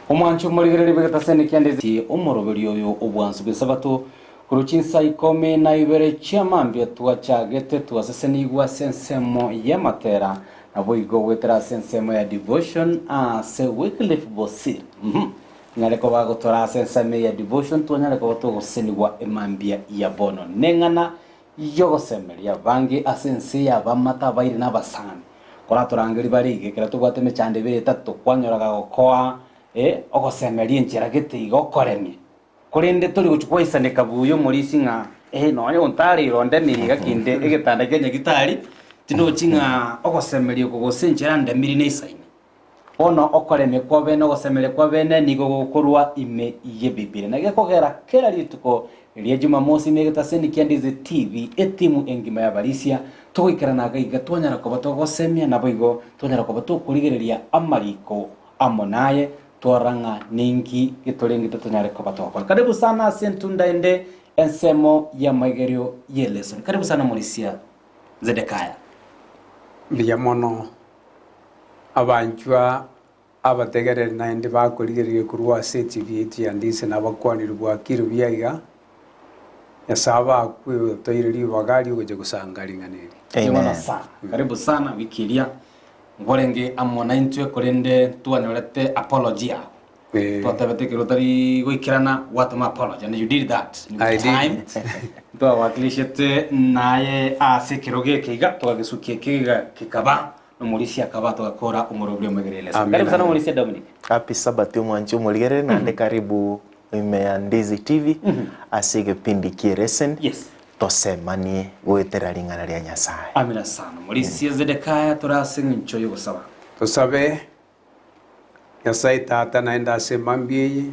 Omwancho muligerere begatasene Ndizi omoroberio yo obwansu besabato kuruchinsa ikome na ibere chiamambia tuachagete tuasesenigwa sensemo ya matera na boigo wetera sensemo ya devotion se weekly bosir ngareko bagotora sensemo ya devotion tuanyareko togosenigwa emambia ya bono nengana yogosemeria bangi asense ya bamata bairi na basani kora turangeri barige kera tugwateme chande bere tatto kwanyoraga gokoa ogosemeria nchera gete igokoremye kurinde turi guchukwa isane kabuyo muri singa nonye ontari ironde miriga kinde egetanda kenya gitari tino chinga ogosemeria kugosenchera ndemiri ne isaine ono okoremye kwa bene ogosemeria kwa bene nigo gukorwa ime ye bibire nage kogera kera rituko ria Jumamosi megetaseni Ndizi TV etimu engima ya Barisia tugikerana gaiga twanyara ko batogosemia na boigo twanyara ko batokurigereria amariko amonaye tuaranga ningi gitorengi tutonyare ko batokwa. Karibu sana Sentunda ende ensemo ya Amaegerio Y'Elesson. Karibu sana Morisia Zedekaya. Biyamono abanjwa abategerere na ende bakurigereria kurwa CTV ya Ndizi na bakwanirwa kirubiyaga yasaba kwe toiriri bagari ugoje gusangaringaniri. Amen. Karibu sana wikiria ngorenge amona intwe korende tuanyorete apology yao. Tuatabete kirotari goikirana what my apology and you did that. I did. Twa wakilishete naye asekiroge kiga twagisukie kiga kikaba no Morisia akaba twakora umurobrio Amaegerio Y'Elesson. Karibu sana Morisia Dominic. Happy Sabbath mwancho muligerere na karibu ime Ndizi TV asige pindi kieresen. Yes. Tosemani wetera lingana lya Nyasaye. Amina sana. Morisia Zedekaya turasenga ncho yo gusaba. Tosabe Nyasaye tata naenda semambie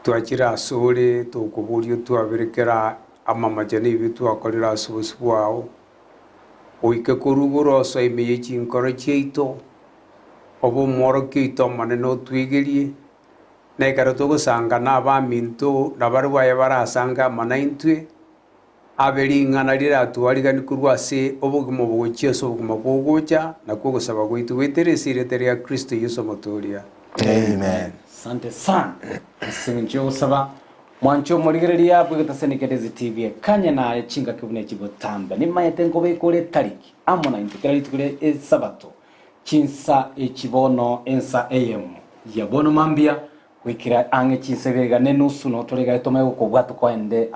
tuachira asore tukuburio tuaberekera amamajani bitu akorera asubusuwao oike kuruguro so imeye chinkoro cheito obo moro keito maneno twigerie na karoto gusanga na baminto nabarwa yabarasanga manaintwe abeli ngana rira tuarigani kurwase obugimo bwochieso obugimo bwogocha na kugusaba gwitu weteresire teria Kristo Yesu motoria. Amen. Asante sana. Sinjo gusaba mwancho muligereria bwegatasene Ndizi TV kanya na chinga kibune kibotamba ni mayete ngobe kore tariki amona intikari tukure sabato chinsa echibono ensa am ya bono mambia wikira ange chinsebega nenusu no torega tome ukobwatu kwende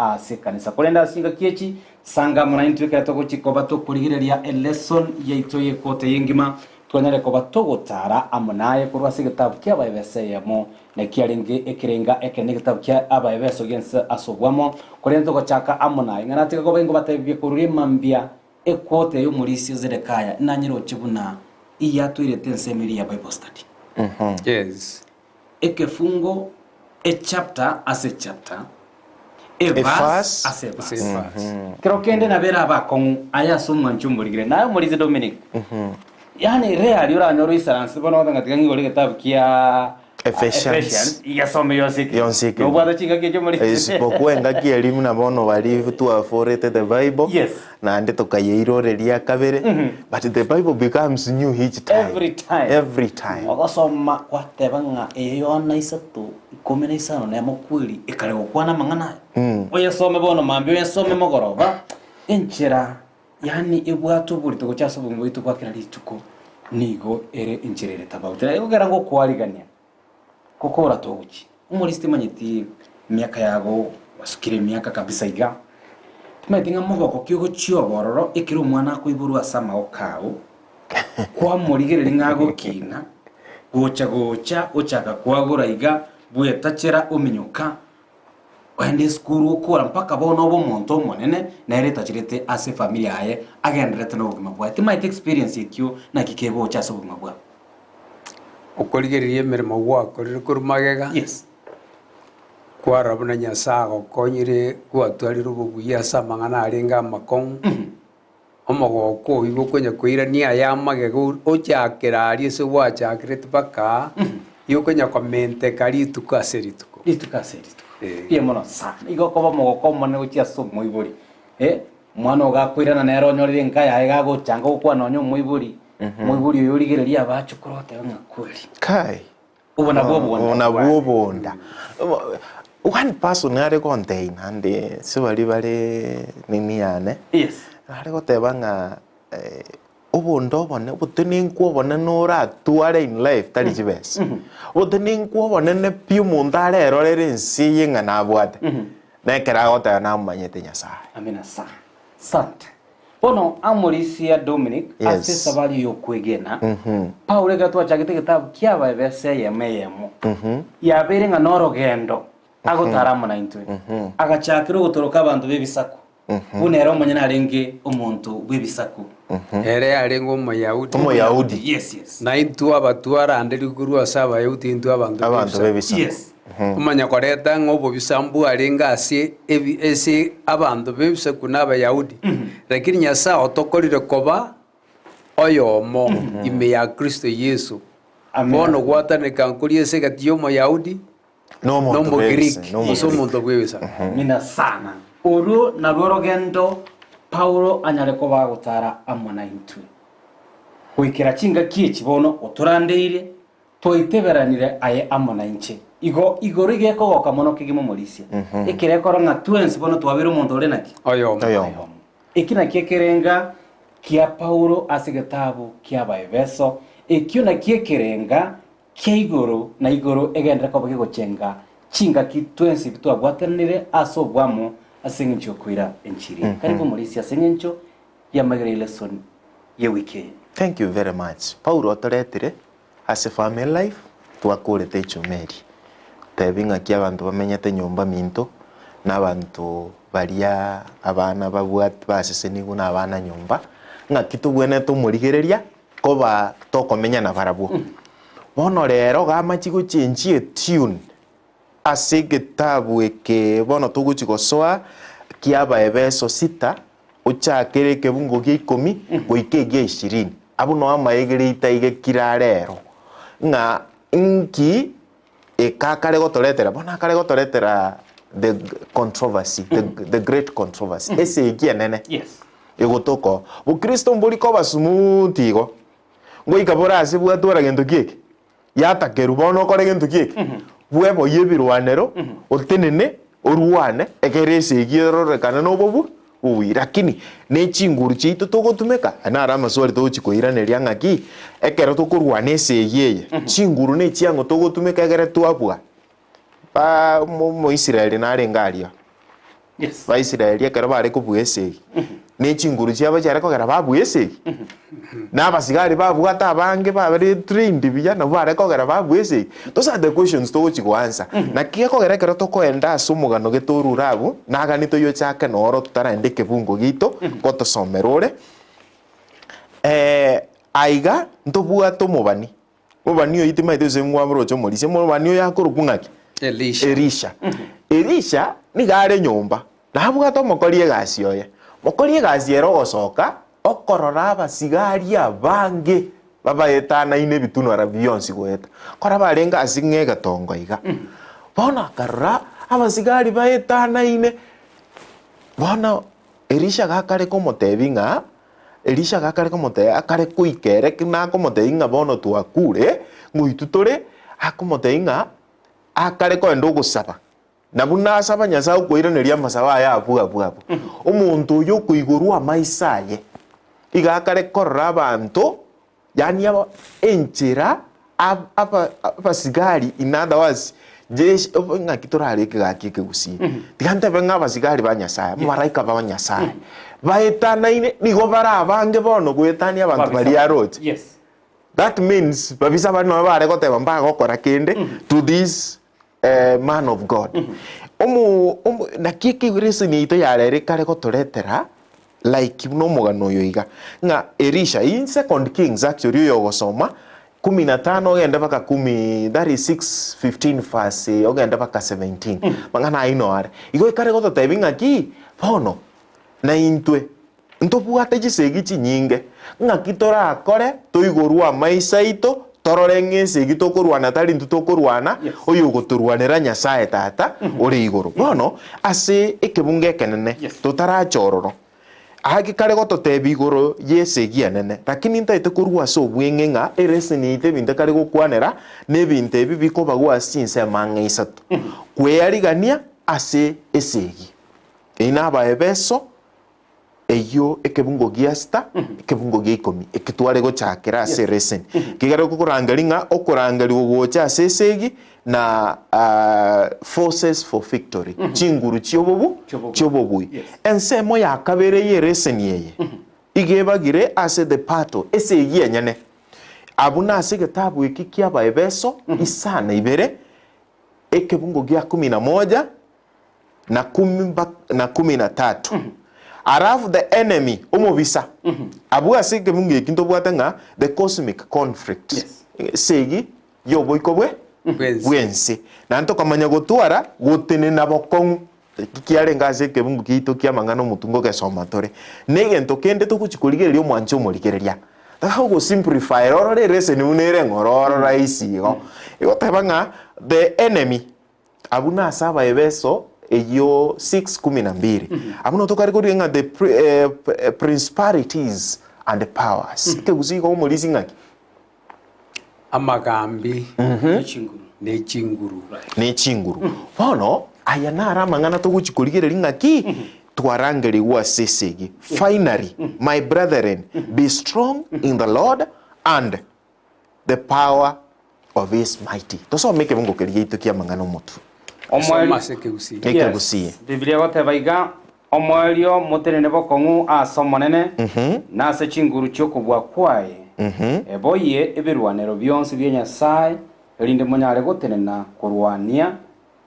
kanisa kurenda singa kiechi sanga muna intwika toko chikoba to kurigireria Y'Elesson yaitoye kote yengima twanyare ko batogotara amunaye kurwa sigitabu kya bayebese yamo na kiaringe ekirenga ekene gitabu kya abayebeso gense asogwamo kurenda ko chaka amunaye ngana tika ko bengo batebye kururi mambia ekote yo Morisia Zedekaya nanyiro chibuna iya tuirete nsemiri ya Bible study. Yes. Ekefungo a chapter as a chapter, a verse as a verse. Creo que ende na vera ba con aya summa nchumburigire na Morisia Dominic. Yani real yura nyoro isaranse bono nga tigangi goli kitabu kia Ephesians yasome yonsiki. No bwada chinga kije Morisia. Isipokuwa ngaki elimu na bono bali tu aforete the Bible. Yes. Na ande tokayiroreria kabere. But the Bible becomes new each time. Every time. Ogasoma kwatebanga eyona isatu ikomena isano na mokwiri ikare okwana mangana. Oyasome bono mambyo yasome mogoroba. Enchera yani ibwatu buri to chaso bumwe itu kwakira lituko nigo ere incherere tabawutira egera ngo kwarigania kokora toguchi umuristi manyiti miaka yago wasukire miaka kabisa iga tumetinga mogoko kiugo chiobororo ikiro mwana kuiburu asama okao kwa murigerere ngago kina gocha ochaka kwagura iga buyetachera uminyoka wende skuru ukora mpaka bono bo monto monene na ere tachirete ase familia yae agenderete no bugima bwa tima experience ikyo na kikebo cha so bugima bwa Ukorigereria mirimo gwako riri kurumagega. Yes. Kwa rabuna Nyasago konyire gwatwarira ubuguya samangana arenga makon. Omogoko igo kwenya kwirania ya magego ochakera ari se wachakire tubaka. Yo kwenya komente kari tukaserituko. Pia mono sa igo koba mogoko mone uchia so moiburi. Mwana ogakwirana nero nyorire nkaya ega changa ukwa nonyo moiburi. Moiburi yorigereria abachukorote nga kweli. Kai. ubona bonda one person are contain and sibali bare nini yane yes are gotebanga obondo bone butening kwa bone nora tuare in life tali jibes butening kwa bone ne piu mundare erorere nsi yenga na bwate na kera gota na manyete Nyasaye amina sante bono amorisia Dominic ase sabali yo kwegena Paul gatwa chagite gitabu kiaba ebese yemeyemo yabere nga norogendo agotaramo na intwe agachakira gutoroka abantu bebisaku bunero munyana arenge omuntu bebisaku ere arengo Omoyahudi yes na intu abatwara anderi guru asaba Yahudi intu abantu bebisaku yes umanya koreta ngobo bisambu arenga ese abantu bebisaku n'Abayahudi lakini Nyasaye otokorire koba oyomo ime ya Kristo Yesu bono gwataneka nkuri ese gati Omoyahudi no Greek so muntu gwebisa mina sana uru na rorogendo Paulo anyareko bagutara amona intwe kwikira kinga kichi bono oturandeire toiteberanire aye amona inche igoro igeko goka mono kigimo morisia ikireko nga twensi bono twabira umuntu uri naki oyo ikina kiekerenga kia Paulo asigetabu kia Baebeso ikiona kiekerenga kia igoro na igoro egendera ko bagigochenga chinga ki twensi bitwagwatanire aso bwamo asengencho kwira enchiri karibu morisia asengencho ya Amaegerio Y'Elesson ye weekend. Thank you very much. Paulo otoretire as a family life twakore techo meri tebinga kia abantu bamenyete nyumba minto n'abantu baria abana babwat basesenigu n'abana nyumba nga kitubwene tumurigereria koba tokomenya na barabwo bono rero gamachigo chenchie tune ase gitabu eke bono tuguchigosoa kia Baebeso 6 uchakere kebungo gia 10 goike gia 20 abu no Amaegerio itaige kirarero nga inki ekakare gotoretera bona kare gotoretera the controversy the great controversy ese ikienene Yes. Egotoko Bukristo mburi ko basumutigo ngo ikabora ase bwatwara gento kieke yatakeru bono kore gento kieke bwebo yebirwanero otenene oruwane ekerese igierorekana nobobu uwi lakini ne chinguru chiito togotumeka ana rama swali tochikoiraneria ngaki ekero tokurwana ese yeye chinguru ne chiango togotumeka egere twabwa ba mo Israeli narengaria Yes. ba Israeli ekero bare kubwese ne chinguru chiaba chare kogera babwese na basigari babwata abange babere trained biyana bare kogera babwese those are the questions togochiko answer na kie kogera kero tokoenda asumugano getorurabu nagani toyo chake noro tutarende kebungo gito gotosomerore aiga ntobwata mubani oyo itimaite semwa brocho morisi mubani oyo yakorukungaki Elisha ni gare nyumba nabwata omokori egasi oye mokori egasi ero gosoka okorora abasigari abange babaetanaine bitunora bionsi goeta kora barenga asinge gatongo iga bona karra abasigari baetanaine bona Elisha gakare komotebinga Elisha gakare komote akare kuikere kina komoteinga bono twakure nguitutore akomoteinga akare ko endo gusaba nabuna asaba Nyasaye koiraneria masaba ya abu omuntu yo kuigurwa maisaye igakare korra abantu yani aba enchira abasigari in other words jeshi nga kitorare kigakike Gusii tigante benga abasigari ba Nyasaye maraika ba Nyasaye baetanaine nigo bara abange bono gwetania abantu bari arot Yes. that means babisa bano bare goteba mbaga gokora kende to this man of God na kiki reason ito yarere kare gotoretera like no mugano yoiga nga Elisha in second Kings actually yo gosoma 15 ogenda baka 10 that is 6:15 verse ogenda baka 17 mangana ino are igo kare gototebinga ki bono na intwe ntobwate gisegi chinyinge nga kitora akore toigorwa maisaito tororenge nsegi tokorwana tari ntutokorwana oyo goturwanira Nyasaye tata uri igoro bono ase ekebunge kenene totarachororo ahagi kare goto tebigoro yesegia nene lakini ntaite kurwa so bwengenga eresenite binte kare gokwanera ne binte ebi bikoba gwa sinse mangeisatu kweyarigania ase esegi ina ba ebeso eyo ekebungo giasta ekebungo gikomi ekitware gochakera ase resen kigare kukurangaringa okurangari gocha ase esegi na forces for victory chinguru chiobobu ensemo ya kabere ye resen yeye igebagire ase the battle esegi enyene abuna ase getabu iki kiaba ebeso isana ibere ekebungo gia 11 na 13 arafu the enemy omobisa abu ase ekebungo ekinto bwatanga the cosmic conflict segi yoboikobwe bwense nanto kamanya gotwara gotene nabokong kiare ngase kebungu kito kia mangano mutungo kesomatore negento kende tukuchikurigereria omwancho omorigereria taho simplify orore rese ni unere ngororo raisi go igotebanga the enemy abuna asaba ebeso eyo 6:12 abuna tokari koringa the principalities and the powers kegusi go omorisi ngaki amagambi nechinguru bono aya nara mangana toguchikurigereria ngaki twarangeri wa sesegi finally my brethren be strong in the Lord and the power of his mighty tosomeke mungu keriito kia mangano mutu Gusii Biblia gotebaiga omwelio mutenene bokongu asomonene nase chinguru chokobwa kwaye eboye ebirwanero byonse bya Nyasaye erinde munyare gotenena kurwania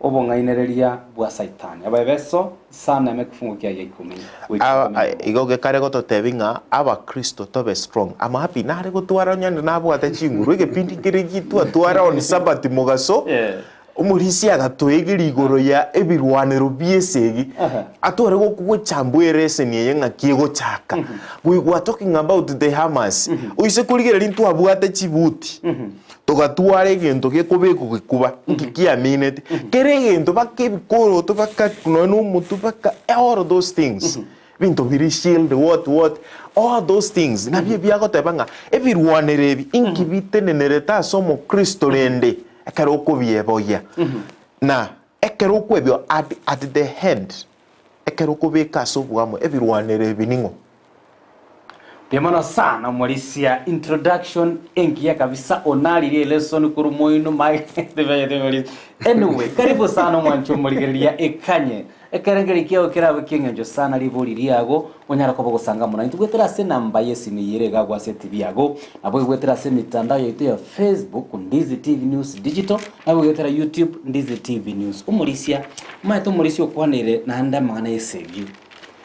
obongainereria bwa Saitani ababeso sana mekufungo kya 10 igoge kare gototebinga aba Kristo tobe strong ama happy nare gotwara nyande nabo atachinguru egepindi kirigi twara on Sabbath mugaso umurisi agatwegiri igoro ya ebirwanero byesegi atore gokugochambwere seniye ngakiego chaka we were talking about the Hamas uise kurigera rintu abwate chibuti togatware gento gekobeko gikuba kikia minute kere gento bakebikoro to bakakuno mutu baka all those things binto biri shield what all those things na bia gotebanga ebirwanere ebi inkibite nenereta somo Kristo rende ekeroko bieboya na ekeroko ebyo at the head ekeroko bekaso bwamo ebirwanere biningo Biamano sana mwalisia introduction engia kabisa onali lesson kurumoino mai anyway karibu sana mwancho murigeria ekanye ekerengeri kiao kirabo kingenjo sana liburi yago onyara ko bogusanga muna ntugwetera se namba yesi ni yerega gwa se TV yago abo gwetera se mitandao yetu ya Facebook Ndizi TV News Digital abo gwetera YouTube Ndizi TV News umulisia maito mulisia okwanire na nda mangana yesegi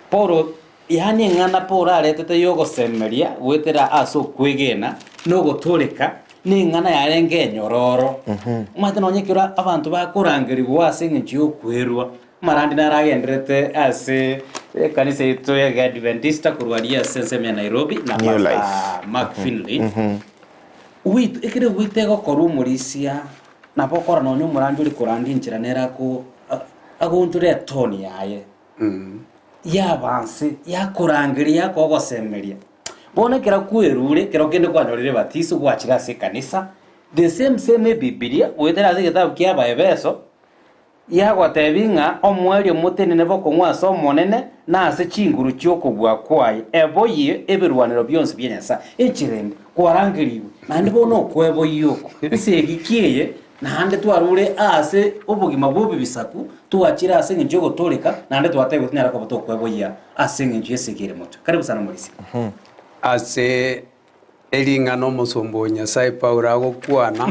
poro yani ngana pora retete yogo semeria gwetera aso kwegena no gotoleka ni ngana yarenge nyororo maito nonyekira abantu bakurangiri gwase ngiyo kwerwa marandi naragenderete ase kanisa yetu ya Adventista kurwalia sensem ya Nairobi na Mark Finley wit ekire witego korumurisia na pokora no nyumuranjuri kurandi nchira nerako agunture toni yaye yabanse yakurangiria kogosemeria bone kera kwerure kero kende kwanyorire batiso gwachira se kanisa the same Biblia wetera se gitabu kia Baebeso yagwatebinga omwelio mutenene bokongwa so monene na ase chinguru cyokobwa kwaye eboye ebirwaniro byonse bya Nyasaye echirende kwarangiriwe nande bono kwebo yoko bisegikiye nande twarure ase obugima bubi bisaku tuachira ase ngiyo gotoleka nande twatego tinyara ko botokwebo ya ase ngiyo yesekire moto karibu sana mulisi ase elingano musombo Nyasaye Paula gokwana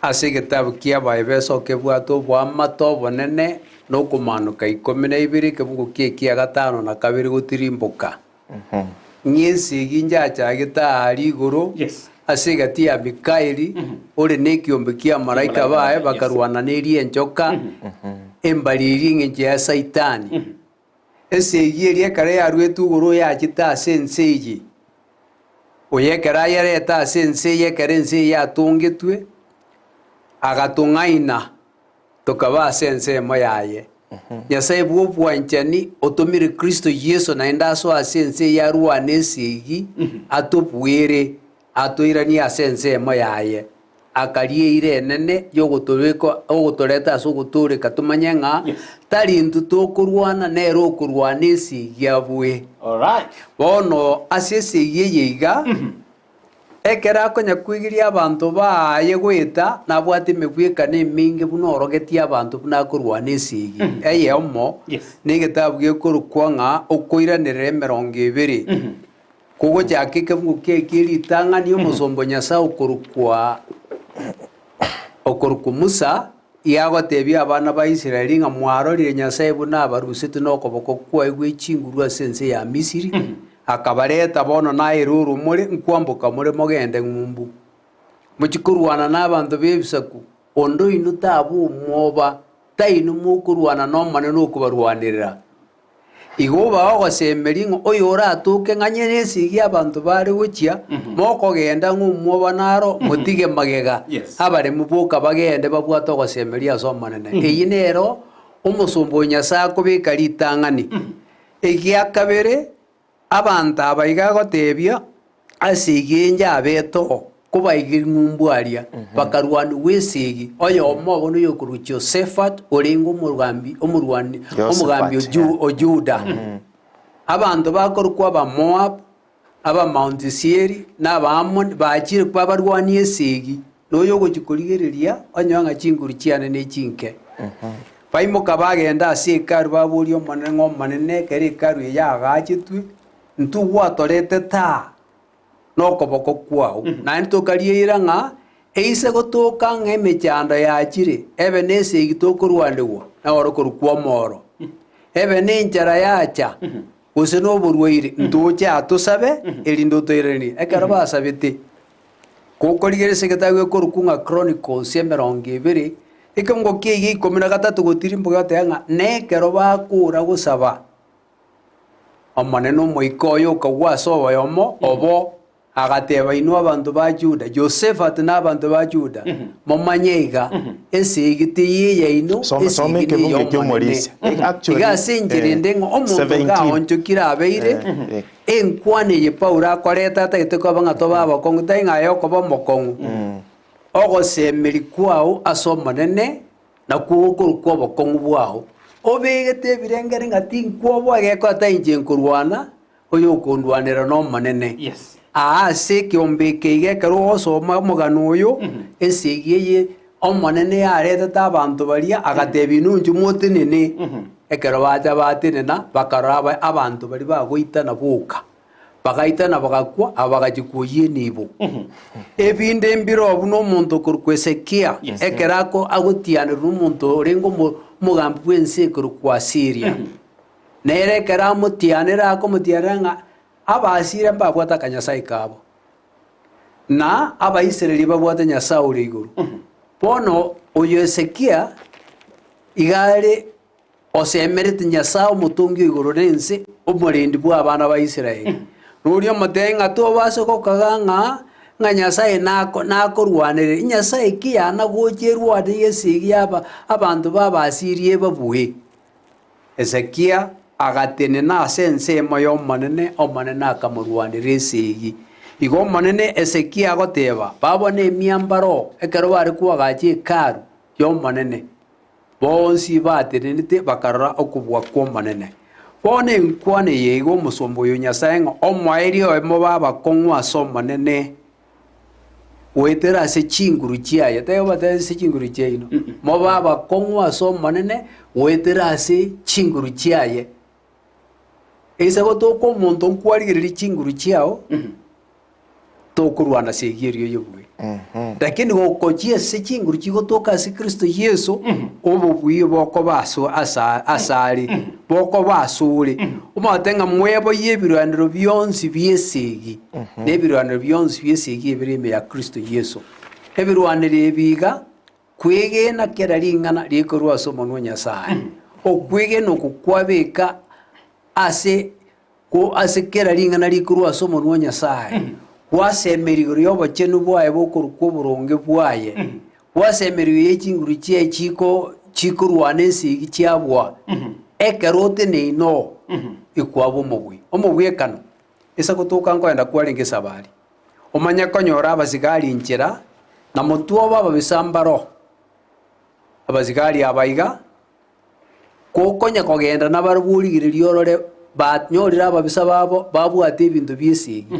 ase gitabu kia Baebeso kebwato bwa mato bonene no kumanuka 12 kebugo kia gatano na kabiri gutirimbuka nyesi ginja chagita ari iguru ase gatia Mikaeli ore nekiombe kia malaika bae bakarwananirie njoka embariri ngenje ya Saitani ese gieri kare yarwetu iguru ya chita senseji oyekera yareta senseje karense ya tungetwe agatungaina tukaba sense moyaye Nyasaye bwo bwanchani otomire Kristo Yesu na endaso asense yarwane sigi atopwere atoirani asense mo yaye akarie ire nene yogotoreko ogotoreta aso gotoreka tumanyenga tari ntu tokurwana nero okurwana sigi abwe. All right. Bono asese yeyeiga ekera konya kwigiria abantu baye gwita nabwate mebweka ne mingi buno orogetia abantu buna kurwana esigi eye omo ne gitabu gekorukwanga okoiranire 200 kugo jakike muke kiri tangani omosombo nyasa okorukwa Musa yagotebia abana ba Isiraeli nga mwarorire Nyasaye buna abarusite nokoboko kwa igwe chingurwa sense ya Misiri akabareta bono na iruru muri nkwambuka muri mogende ngumbu muchikurwana n'abantu bebisaku ondo inu tabu mwoba tainu mukurwana no maneno kubarwanirira igoba ogosemeri ngo oyora atuke nganyene sigi abantu bari guchia moko genda ngumwoba naro mutige magega abare mubuka bagende babwato gosemeri asomanene eyinero umusumbo Nyasaye kubika litangani egiakabere abantu abaiga gotebia asigenja abeto kubaigir ngumbwaria bakarwani wesigi oyo omobo no yokuru Josephat orengo mugambi omurwani omugambi ojuda abantu bakorukwa ba Moab aba Mount Seir na ba Ammon bachire kwa barwani esigi no yogo chikurigereria onyanga chinguru chiane ne chinke baimo kabagenda asikaru baburio manengo manene keri karu yagachitwe ntu watorete ta nokoboko kwao na ntokarie iranga eise gotoka ng'emechando yachire ebe nese igitokorwandewa na orokorukwa moro ebe nenjara yacha gose no burwaire ntocha atusabe elindo toireni ekara basabete kokorigere segetagwe korukunga Chronicles 2 ikongo kigi 13 gotirimbo gatanga nekero bakura gusaba amaneno moikoyo kagwaso yomo obo agateba inu abantu ba Juda Josephat n'abantu ba Juda momanyega esigiti yiye ino esigiti yomorisi actually gasenjirinde ngo omuntu ga onchukira abeire enkwane ye Paulo akoreta taiteko abangato baba kongu tainga yo kobo mokongu ogosemeri kwao asomanene na kuokorukwa bokongu bwao obegete birengere ngati nkwobo ageko atainje nkurwana oyo kundwanira no manene se kiombeke igekero osoma mugano oyo esigiye omanene yareta tabantu baria agatebi nunju mutinene ekero baja batinena bakaraba abantu bari bagoitana buka bagaitana bagakwa abagajikuye nibo ebinde mbiro buno muntu kurkwesekia ekerako agutiana rumuntu orengo mugambi wense kurkwa Syria nere kera mutianera ko mutiaranga abasire mbabwata Nyasaye kabo na abaisraeli babwata Nyasaye uri iguru pono oyo Ezekia igare osemerete Nyasaye mutungi iguru rense omurindi bwa abana ba Isiraeli nurio matenga to baso ko kaganga nga Nyasaye nakorwanire Nyasaye kiyana gocherwade yesigia abantu babasirie babuhe Ezekia agatene na sense moyo manene omanene akamurwanire esigi igo manene Ezekia agoteba babone emiambaro ekero bari kwagachi karu yo manene bonsi batenete bakarora okubwa kwa manene bone nkwane yego musombo yo Nyasaye ngo omwaerio emo baba kongwa so manene wetera se chinguru chiaye tayo bata se chinguru chiaino mo baba kongwa so manene wetera se chinguru chiaye esa go to ko monton kwarigiri chinguru chiao to kurwana se yerio yobwe lakini go kochie se chinguru chigo to ka se Kristo Yesu obo bwiyo boko baso asali boko basuri umatenga mwebo yebirwaniro byonsi byesigi nebirwaniro byonsi byesigi ebirime ya Kristo Yesu ebirwaniro ebiga kwegena keraringana likorwa somo no Nyasaye okwegena okukwabeka ase keraringana likorwa somo no Nyasaye wasemerigo yobo chenu bwaye bokorukwo buronge bwaye wasemerigo yechinguru chie chiko chikurwane nsigi chiabwa ekerote neino ikwabo omogwi ekano isa gutuka nkoenda kwaringe sabari omanya konyora abasigari nchera na mutuo baba bisambaro abasigari abaiga kokonya kogenda nabaruburigirerio orore banyorira ababisa babo babwate ebintu byesigi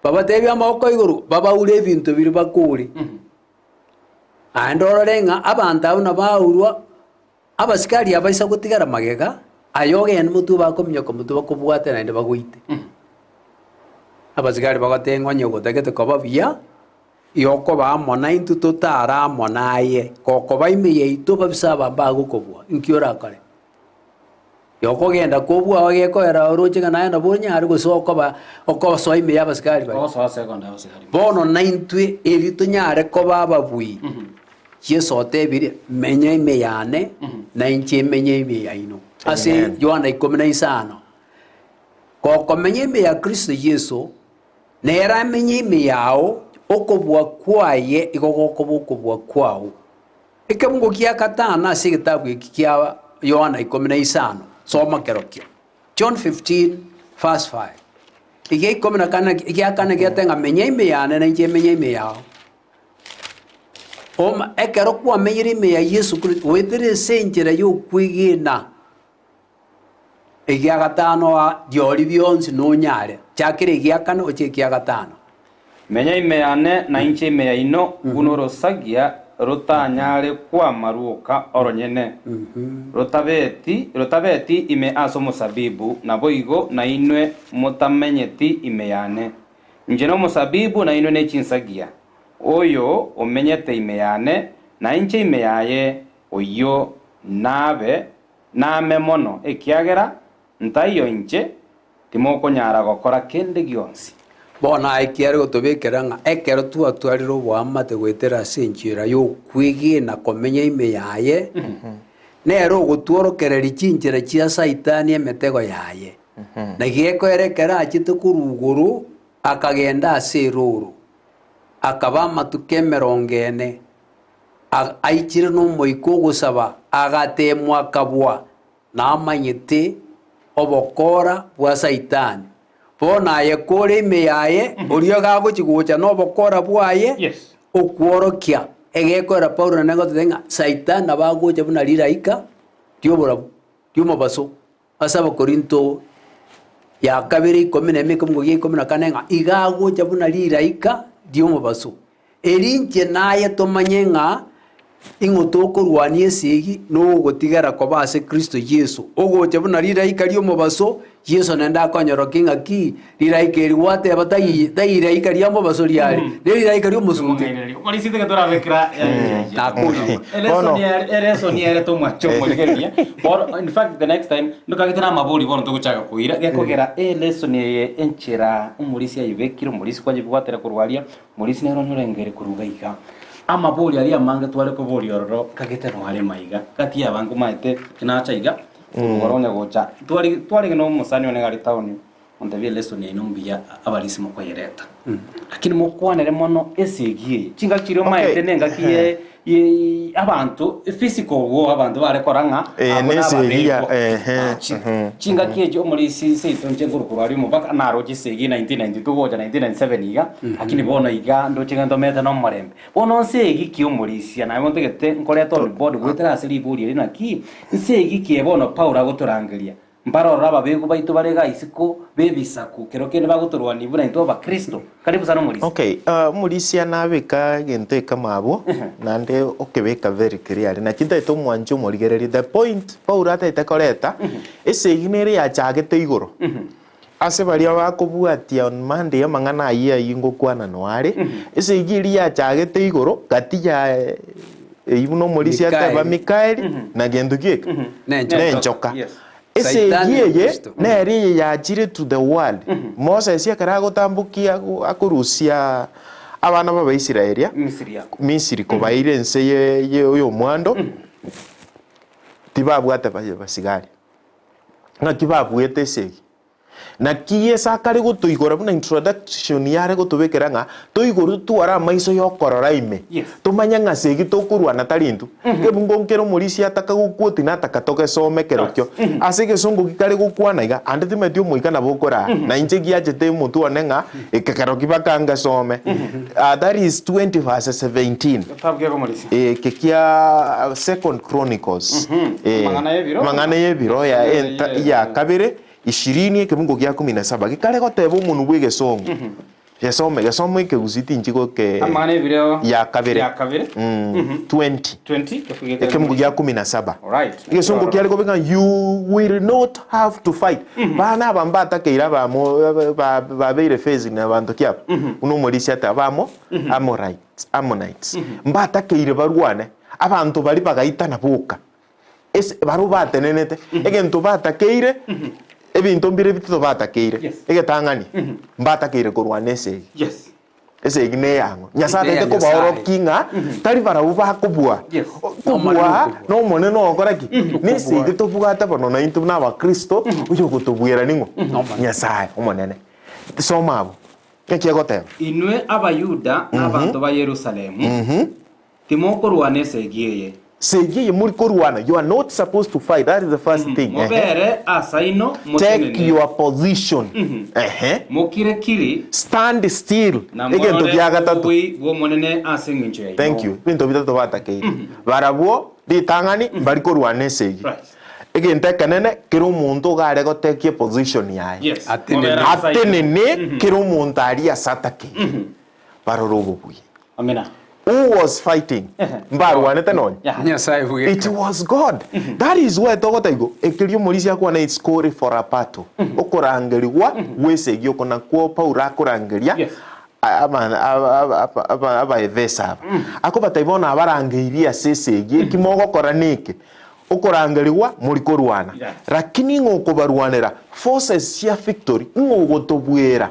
babatebya amaboko iguru babaure ebintu biri bakuri andorore ng'a abantu abo nabaurwa abasikari abaisa gutigara magega ayogenda mutu bakomyoko mutu bakobwate naende bagwite abasigari bagateng'onya gotagete koba buya yoko bamona intu totara monaye koko baime yeito babisa bagokobwa inkiora kare yoko genda kobwa wagekoera orochega naenda bonya ari gusoko ba okoba soime yabasikari ba oso second abasigari bono naintwe ebito nyare koba babui yesote biri menya ime yane na inche menya ime yaino ase Yohana 15 koko menya ime ya Kristo Yesu nera menya ime yao okobwa kwaye igogokobwa kwao ikebungo kia katana ase gitabu iki kia Yohana 15 soma kerokio John 15 verse 5 ige ikomena kana igia kana giatenga menya ime yane na inche menya ime yao oma ekero kwa menyiri ime ya Yesu Kristo wethere senjera yo kwigina igia gatano wa diori bionsi no nyare chakire igia kana oche kia gatano menya ime yane na inche ime yaino gunorosagia rutanyare kwa maruka oronyene rutabeti ime aso musabibu na boigo na inwe mutamenyeti ime yane njeno musabibu na inwe nechinsagia oyo omenyete ime yane na inche ime yaye oyo nabe name mono ekiagera ntaiyo inche timokonyara gokora kende gionsi bona ekiare gotobekera ng'a ekero twatwarire obwamate gwetera senchera yo kwigina komenya ime yaye nero ogotworokereri chinchera chia saitani emetego yaye na giekoerekera achite kuruguru akagenda ase eroro akaba amatuke 40 aichire n'omoiko ogosaba agatemwa akabwa namanyete obokora bwa saitani bona aye kore ime yaye orio gagochigocha nobokora bwaye okworokia egekora Paulo nengo tenga saitani nabagocha buna liraika dioborabu diomobaso asaba Korinto ya kabiri 10:14 igagocha buna liraika diomobaso erinche naye tomanyenga ingotoko rwani esigi no gotigara koba ase Kristo Yesu ogocha buna liraika diomobaso Yesu nenda konyoroka ng'aki liraika eriwate batayiraika liamo basori ali liraika lio musunge okorisite que turabekira nakuri Y'Elesson ere tomwachomo legeria or in fact the next time ndukagitira maburi bono tuguchaga kuira gekogera Y'Elesson enchera umurisi ayibekira umurisi kwaje bwatera kurwaria umurisi nero nyorengere kurugaiga amaburi ari amange twale ko bori ororo kagete no hare maiga kati abangu maite kinacha iga woronya gocha twari no musani one gari tauni onde Y'Elesson inombia abalisi mo kwayereta lakini mo kwanere mono esegie chinga kirio maite nenga kiye abantu physical wo abantu bare koranga nesegia chinga kiye omulisi seito njenguru kurwari mo baka naro gisegi 1992 goja 1997 iga lakini bona iga ndo chinga ndo meta no marembe bono segi ki omulisi na mo tegete nkore to board gwetera asiri buri rina ki segi ki bono Paula gotorangeria mbaro raba bego baitu barega isiko bebisaku kero kene bagotorwani buna into ba Kristo karibu sana mulisi okay mulisi anabeka gente kama abo nande okebeka very clear na kinta to mwanjo morigereri the point Paula ataitekoreta ese iginere ya chagete igoro ase baria bakobwatia on Monday amangana aye ingo kwana noare ese igiri ya chagete igoro gatiya ibuno mulisi ataba Mikaeli na gendugiek nenchoka ese yeye neri yajire to the world Moses yakarago tambukia akurusia abana baba Israelia Misiri ko baire nse ye oyo mwando tibabwata basigari ngakibabwete segi na kiye sakari gutuigora buna introduction yare gutubekera nga tuiguru twara maiso yokorora ime tumanya nga segi tokurwana tarintu kebungo nkero murisi ataka gukuoti na takatoke some kerokyo asige songo gikari gukwana iga ande timetio muika na bokora na inche giachete mutu onenga ekekaroki bakanga some that is 20 verse 17 kekia second chronicles mangana yebiro ya kabere 20 kebungo gya 17 gikare goteba umuntu bw'igesongo gesome kegusiti inchigo ke ya kabere 20 kebungo gya 17 igesongo kyari gobenga you will not have to fight bana bambata keira babeire phase na bantu kyabo uno morisi atabamo Ammonites mbata keire barwane abantu bari bagaitana buka barubate nenete egento batakeire ebintu mbire bitito batakeire egetangani mbatakeire kurwana ese ese igne yango nyasate te ko baoro kinga tari barabuba kubwa kubwa no mone no okoraki nese gito bugata bono na intu na ba Kristo uyo gutubwira ningo nyasaye umonene somabo ekiagote inwe abayuda n'abantu ba Yerusalemu timokorwana ese giye Segiye muri korwana. You are not supposed to fight. That is the first thing. Mobere asaino take your position. Mokire kiri. Stand still. Egento bya gatatu. Wo monene asenginche yayi. Thank you. Bintu bitatu batake. Barabo ditangani bari korwana segi. Egente kanene kero muntu gare go take your position yayi. Atenene kero muntu ari asatake. Barorogo buyi. Amina. Who was fighting? It was God. That is why Togotaigo, Ekirio Morisia Kwana is scored for a battle. Okorangeriwa, Wese Yokona Kuopa, Urakorangeria, Abavesa. Akoba Taibona Abarangeria Sese, Kimogo Koraneke, Okorangeriwa, Murikoruana. Rakini Okobaruanera, forces Sia victory, Ngotobuera.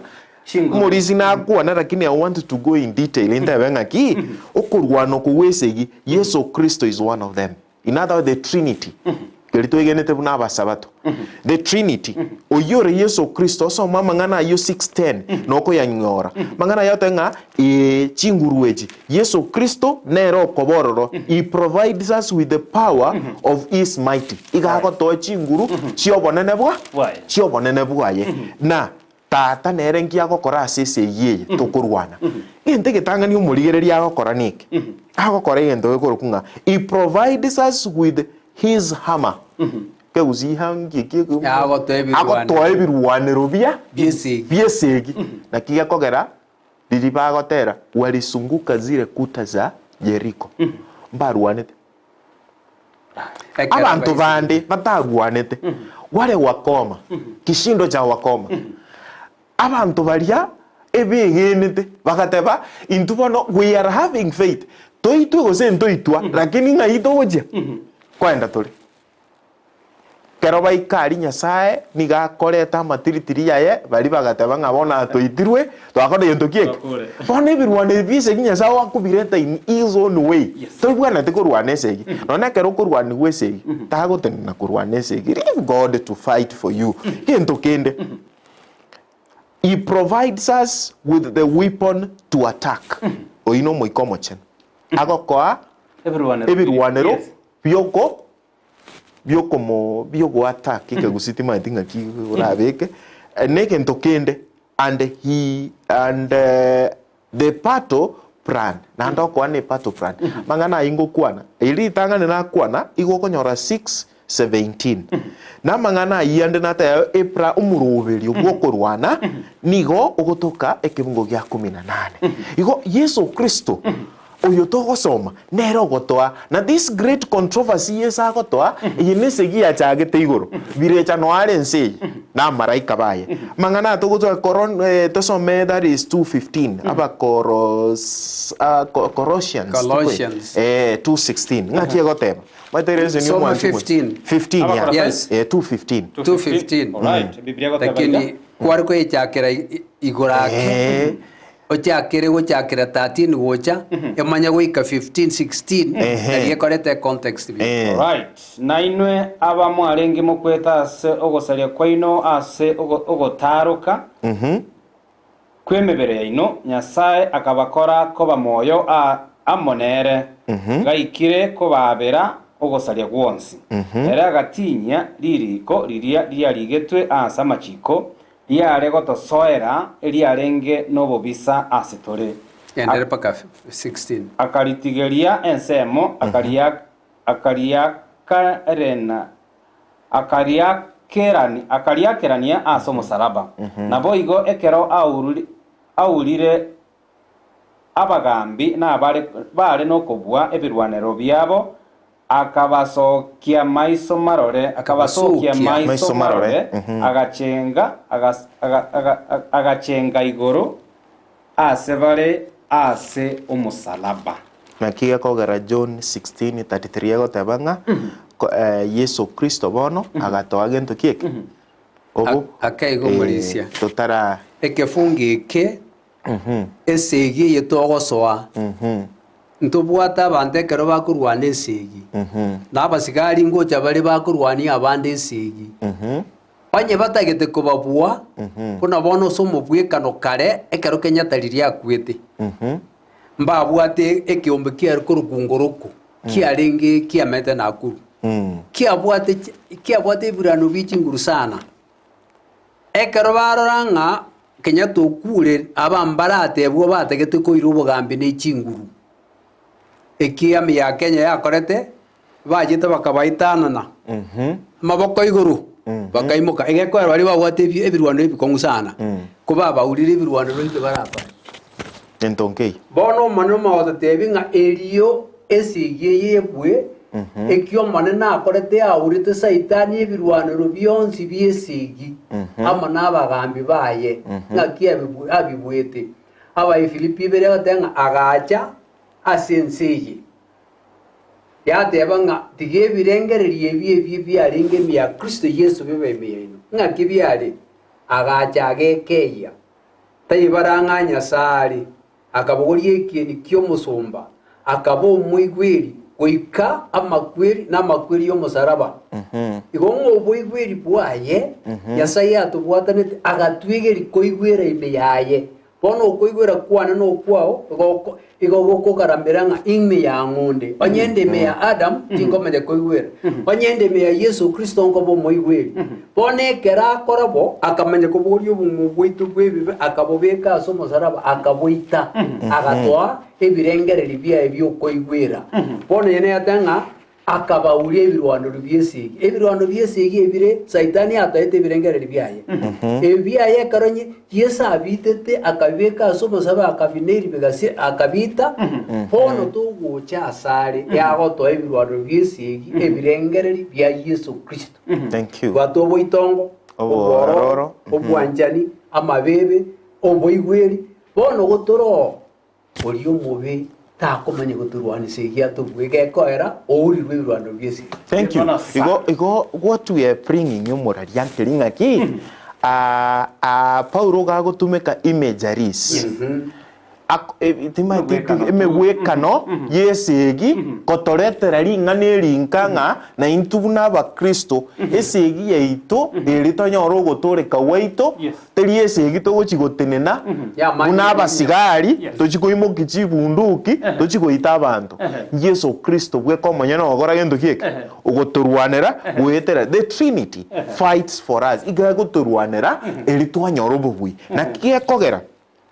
Morisi na kuana lakini I want to go in detail in the ki okurwano kuwesegi Yesu Kristo is one of them. In other words, the Trinity. Kelito igenete buna basabato. The Trinity. Oyore Yesu Kristo so mama ngana yo 6:10 noko ya nyora. Mangana yote nga chingurueji. Yesu Kristo nero kobororo. He provides us with the power of his mighty. Iga ko to chinguru chiobonene bwa. Chiobonene bwa ye. Na tata nerengi agokora sese ye tokurwana inte getangani umurigereria agokora niki agokora yendo ekorokunga he provides us with his hammer ke uzihangi kiko agotoe birwanero bia biesegi na kiga kogera diribagotera walisunguka zile kuta za Yeriko mbarwanete abantu bande batagwanete wale wakoma kishindo cha wakoma abantu baria ebegenete bakateba intubono we are having faith toitwe gose ntoitwa lakini ngaito goje kwenda tuli kero baikari nyasaye niga koreta matiritiri yaye bari bagateba ngabona toitirwe twakora yento kieke bone birwane bise nyasaye wakubireta in his own way tobwana te korwane segi nona kero korwane wesegi tagotenna korwane segi leave God to fight for you yento kende. He provides us with the weapon to attack. Oino moikomochen. Agokoa everyone bioko attack ke gusiti matinga ki urabeke neke ntokende and the battle plan nando kwa ne battle plan mangana ingo kwana ili tangane na kwana igo konyora 6:17 na mangana yande na ta epra umurubiri ubwokorwana nigo ogotoka ekibungo gya 18 igo Yesu Kristo oyo togosoma nero gotoa na this great controversy yesa gotoa yinese gia chagete igoro birecha no arense na maraika baye mangana togotoa koron tosome that is 2:15 aba Colossians 2:16 ngakie goteba materense ni mwa 15 yeah. Yes 2:15 all right biblia goteba lakini kwariko ichakera igorake ochakere gochakera 13 gocha emanya goika 15 16 nari ekorete context bi. Right. Na inwe aba mwarenge mokweta ase ogosaria kwaino ase ogotaruka kwemebere yaino Nyasaye akabakora koba moyo amonere gaikire kobabera ogosaria gwonsi era agatinya liriko liria ligetwe ase amachiko liare gotosoera eliarenge nobobisa ase tore Endere paka 16 akaritigeria ensemo akariakerania ase omosalaba nabo igo ekero aurire abagambi bare nokobua ebirwanero byabo akabasokia maiso marore agachenga igoro ase bare ase omosalaba. Nakiga kogera John 16:33 egotebanga Yesu Kristo bono agatoa gento kieke obo akaigomorisia totara ekefungike esegi yetogosoa ntobwata abande kero bakurwana esegi nabasigari ngocha bari bakurwania abande esegi banye batagete kobabua kuna bono somo bwekano kare ekero kenyatariria akwete mbabwate ekiombe kia kurukungoroku kiarenge kiamete nakuru kiabwate ibirano bichinguru sana ekero baroranga kenya tokure abambarate bwo bategete koira obogambi ne chinguru ekiami ya Kenya yakorete bajete bakabaitanana maboko iguru bakaimoka egeko bari babwate ebirwano ebikongu sana kuba baurire ebirwano roite barapa entonkei bono mano maotetebi nga elio esigie yebwe ekyo manena akorete aurite saitani ebirwaniro byonsi byesigi ama nabagambi baye ngakia abibwete aba Filipi bere gatenga agacha asenseye yateba nga tige birengererie bye byarenge mya Kristo Yesu bebemeye ngaki byari agacha agekeya tayibaranga Nyasaye akabogorie ikintu ky'omusumba akabo omwigwiri goika amakwiri n'amakwiri y'omusaraba igongo obwigwiri bwaye Nyasaye atubwatanete agatwigeri koigwira ime yaye bono koigwira kwana no kwao igogo karamberanga ime ya ngonde onyende me ya Adam tingomede koigwira onyende me ya Yesu Kristo ngobo moigwiri bone kera korabo akamanye kuburyo bumugwitu bwebibe akabobeka asomusaraba akaboita agatwa ebirengereri bya ebyo koigwira bone yene yatanga akabaurie ebirwano byesigi ebire saitani ataite ebirengereri byaye ebyaye karonye Yesu abitete akabeka asomusaba akavineri bigase akabita bono tugucha asare yagoto ebirwano byesigi ebirengereri bya Yesu Kristo. Thank you. Batobo itongo obororo obwanjani amabebe oboigweri bono gotoro oliyo mobe takomanye goturwanise giatubwege koera ourirwe birwando byesi. Thank you. Igo what we are bringing you moraria nkiringa ki Paulo gagotumeka imageries emegwekano yesegi kotoretera ring'ana rinkanga na intubu n'abakristo esegi yaito eritonyora ogotoreka waito teri esegi togochigotenena n'abasigari tochikoimoki chibunduki tochigoita abantu Yesu Kristo bwekomanya nogora gento kieke ogotorwanera gwetera the Trinity fights for us igagotorwanera eritwanyora obogwi na kiekogera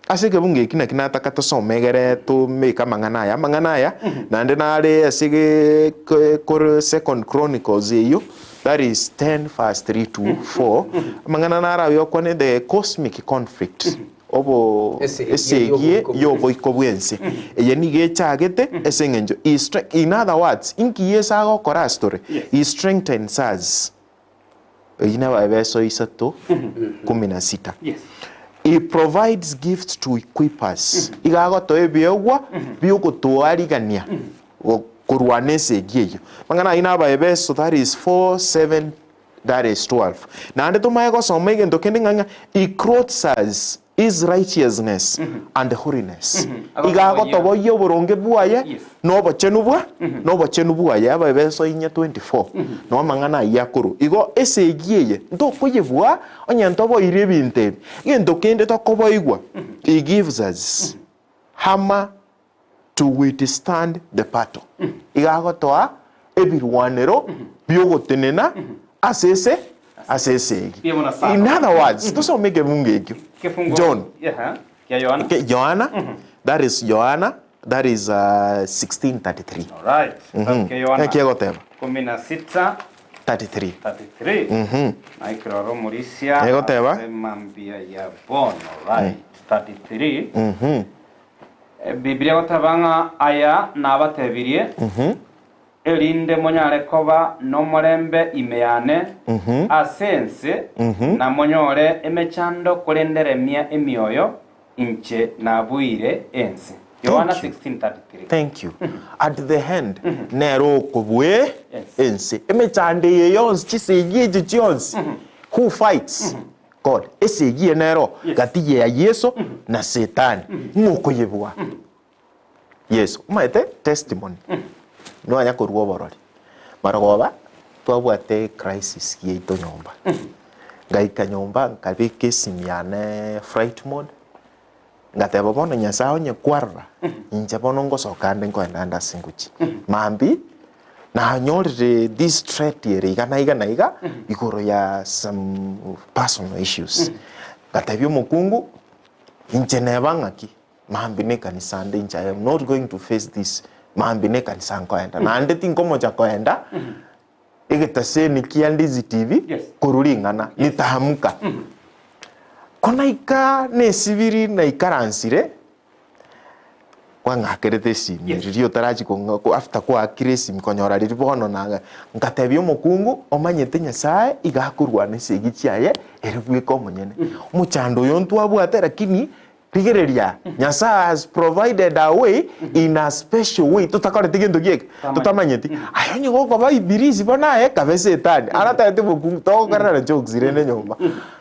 asige bunge kina takata somegere to make manganaya nande nare asige kor second chronicles yo that is 10:3-4 mangana nara yo kone the cosmic conflict obo esegie yobo ikobwense eyeni gechagete esengenjo in other words inki yesa go kora story he strengthens us ina ba verso 3:16 yes. He provides gifts to equip us. Igagoto ebiegwa biogotoarigania kurwanese giyo. Mangana ina ba Efeso that is 4:7 that is 12. Na ande to maego somege ndokende nganga he clothes us is righteousness and holiness. Igago toboye boronge buaye no bochenu buaye aba beso inya 24 no mangana yakuru igo esegiye ndo kuyebua onya ntobo ire binte ngendo kende tokoboigwa. He gives us hammer to withstand the battle. Igago toa ebirwanero byogotenena asese. In other words, tusomeke mungekyo. John. Okay, Joanna. That is Joanna. That is 16:33. All right. Okay, Joanna. Kiegotema. 16:33. 33. Naikiroro Murisia. Kiegotema. Mambia ya bono. Right. 33. Biblia gotabanga aya nabatebirie. Elinde monyare koba no morembe imeyane asense na monyore emechando kulenderemia emioyo inche na buire ense. Yohana 16:33. Thank you. At the end nero kobwe ense emechande yeyons chisegie chions who fights God esegie nero gatiye ya Yesu na Satan ngoko yebwa. Yes, umaete testimony. No anya koruo borori marogoba twabwate crisis yeito nyomba ngaika nyomba ngabike simiane fright mode ngateba bono nyasao nye kwarra inja bono ngosokande ngoenda singuchi mambi na nyorire this threat yere iga igoro ya some personal issues ngatebyo mukungu inje nebangaki mambi ne kanisande inja I am not going to face this maambine kanisa nkoenda na ndeti nkomo cha koenda igetaseni kia Ndizi TV kurulingana nitahamuka kona ika nesibiri na ikaransire kwa ngakerete simi rio taraji ko after kwa akiresi mkonyora ribono na ngatebyo mukungu omanyete Nyasaye igakurwana segichiaye eribwiko munyene muchando yontu abwate lakini Rigereria, Nyasaye has provided a way in a special way. Tutakore tigendo giek. Tutamanyeti. Ayonye goko ba ibirisi bona kabe setani. Arata ete bokungu to karana jokes irene nyomba.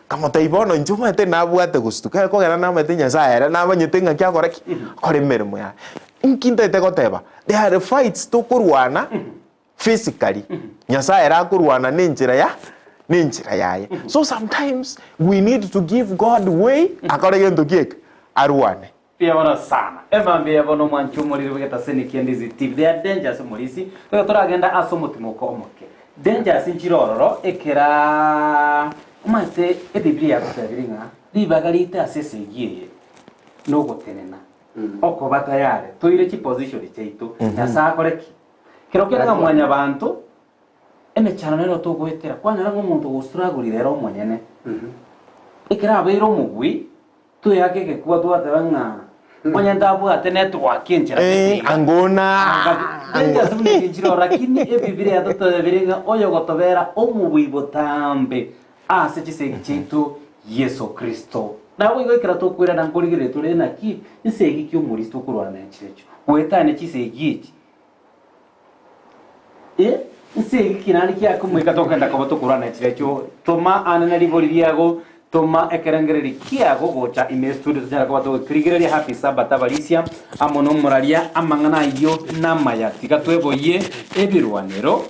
Kama taibono njuma ete nabwate gustuka ko gara na mete Nyasaye na banyete ngakya koreki. Kore meremo ya. Inkinta ete goteba. There are fights to kurwana physically. Nyasaye ra kurwana ninjira yaye. So sometimes we need to give God way akore gendo giek. Arwane. Pia wana sana. Ema mbia bono mwanchu muri rubegeta seni Ndizi TV. They are dangerous murisi. Kwa turagenda aso mutimoko omoke. Dangerous nchirororo ekera umate ebiblia kutabiringa. Libagalite asese giye. No gotenena. Oko batayare. Toire chi position chaitu. Nasa koreki. Kirokera mwanya bantu emechana nero to gwetera. Kwanya ngo muntu gustraguri rero monyene. Ekera abero mugwi tu yake ke kwa tu atanga monya ndabu ate network injira angona ndio sababu injira lakini ebibire atoto biringa oyo gotobera omubibo tambe ase chisegi chitu Yesu Kristo nawe igokira to kwira na nkurigire turi na ki isegi kyo muri sto kurwana nchirecho wetane chisegi iki isegi kinani kya kumwika tokenda kwa to kurwana nchirecho toma anana liboliago toma ekerengereri kiago gocha ime studio tjara kwa to krigereri happy sabbath abalisia amono moralia amangana iyo namaya tikatweboye ebirwanero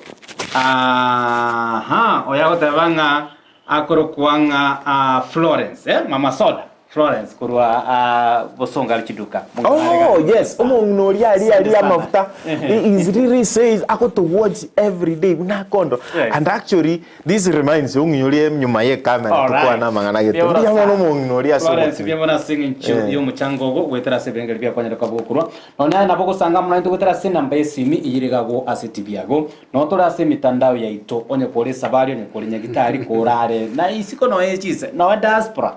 oyago tabanga akoro kwanga Florence mama soda Florence kurwa bosonga chiduka oh yes omunori ali amafuta is really says ako to watch every day na kondo and actually this reminds ungiyori nyuma ye camera tukwa na mangana geto ndi yamono omunori aso Florence byabona singing chill yo muchangogo wetera sebengeri bya kwanyera kabukurwa none nabo gusanga mwana wetera sinamba esimi iyirigago asetibiago no torase mitandao ya ito onye kore sabario onye kore nyagitari korare na isiko no echise no diaspora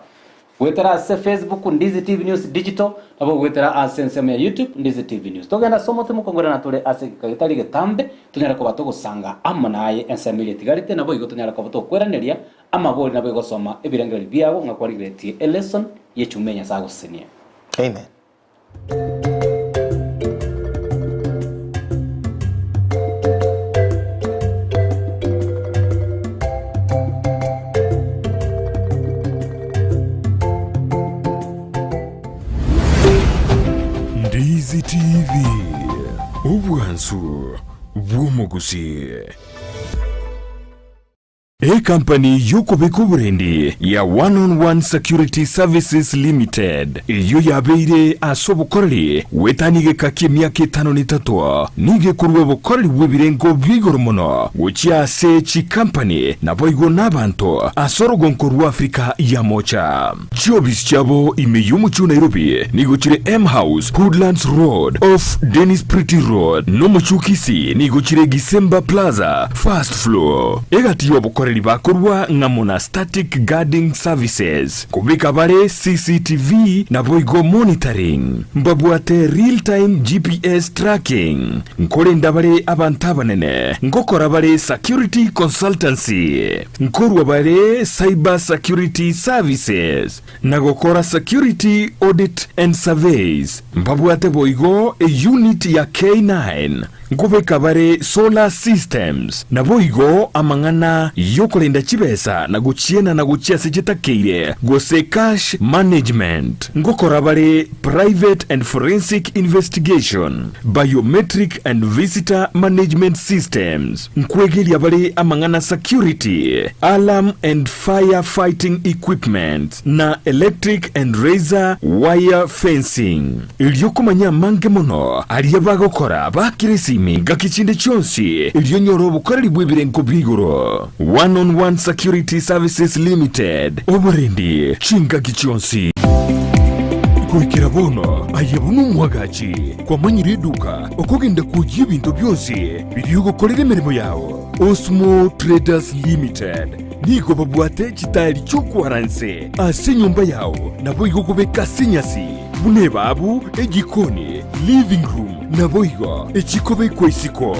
wetera se Facebook Ndizi TV News Digital nabo wetera asensema ya YouTube Ndizi TV News togenda somo temu kongora natore ase kagitari getambe tunyara ko bato gusanga amanaye ensemble tigarite nabo igo tunyara ko bato kweraneria amabori nabo igo soma ebirangiro byabo ngakwari gretie Y'Elesson yechumenya sagusenia amen. Ndizi TV ubwansu bw'omugusi. Company y'okubika oburendi ya One-on-One Security Services Limited iyo yabeire ase obukoreri wetanigeka k'emyaka 53 nigekorwa obukoreri bw'ebirengo by'igoro muno gokia ase eki company nabo igo n'abantu ase orugonko rwa Afrika ya mocha. Jobs kyabo ime y'omuchu Nairobi nigokire M House Woodlands Road off Dennis Pretty Road n'omuchu Kisii nigokire Gisemba Plaza first floor. Egati obukoreri bakorwa ngamona static guarding services kubika bare CCTV na boigo monitoring mbabwate real time GPS tracking nkore ndabare abantabanene ngokora bare security consultancy nkorwa bare cyber security services nagokora security audit and surveys mbabwate boigo a unit ya K9 nkubeka bare solar systems na boigo amangana yokolenda chibesa na guchiena na guchia sechitakeire gose cash management ngokora bare private and forensic investigation biometric and visitor management systems nkwegelia bare amangana security alarm and fire fighting equipment na electric and razor wire fencing ilyokumanya mange mono aliyabagokora bakirisi minga kichinde chonsi iliyonyoro obukoreri bw'ebirengo by'igoro. One-on-One Security Services Limited oburendi chinga kichonsi kuikira bono ayabunu mwagachi kwa manyiri eduka okugenda kujia bintu byose biliyogokorera emirimo yawo. Osmo Traders Limited nigo babwate chitali chokwaranse ase nyumba yawo nabo igokubeka sinyasi bune babu egikoni living room nabo igo echikobe kwaisiko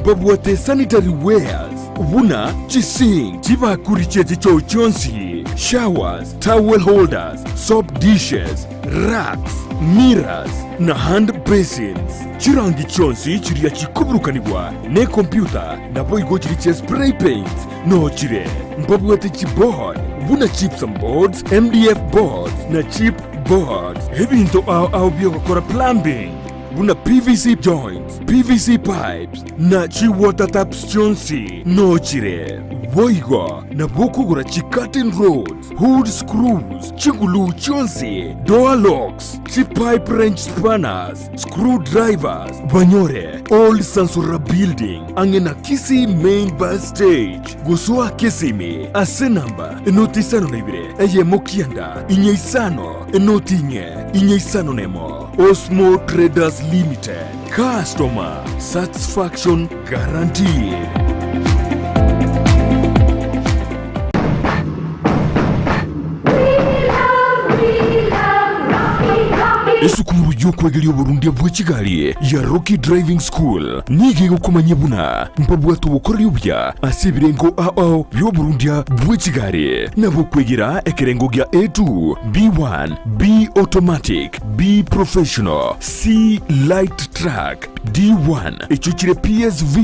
babwate sanitary wares buna chising chibakuri chete chonsi showers towel holders soap dishes racks mirrors na hand basins chirangi chonsi chiria chikuburukanibwa ne computer nabo igo chiri spray paints no chire mbabwate chibord buna chips and boards MDF boards na chip boards ebinto au byokora plumbing buna PVC joints PVC pipes na chi water taps chonsi no chire boigo na bokugura chi curtain rods hood screws chingulu chonsi door locks chi pipe wrench spanners screwdrivers banyore old sansura building angena Kisii main bus stage gusua kesimi ase namba enotisano naibire eye mokianda inyeisano enotinye inyeisano nemo. Osmo Traders Limited customer satisfaction guaranteed. Esukuru y'okwegeria oburundi bw'ekigali ya Rocky Driving School nigego kumanya buna mpabwatu obukoreri obya ase ebirengo ao by'oburundi bw'ekigali nabo kwegera ekirengo gya A2 B1 B automatic B professional C light track D1 echuchire PSV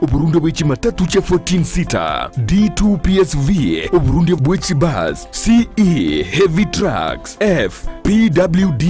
oburundi bw'ekimatatu kya 14 seater D2 PSV oburundi bw'ekibus CE heavy trucks F PWD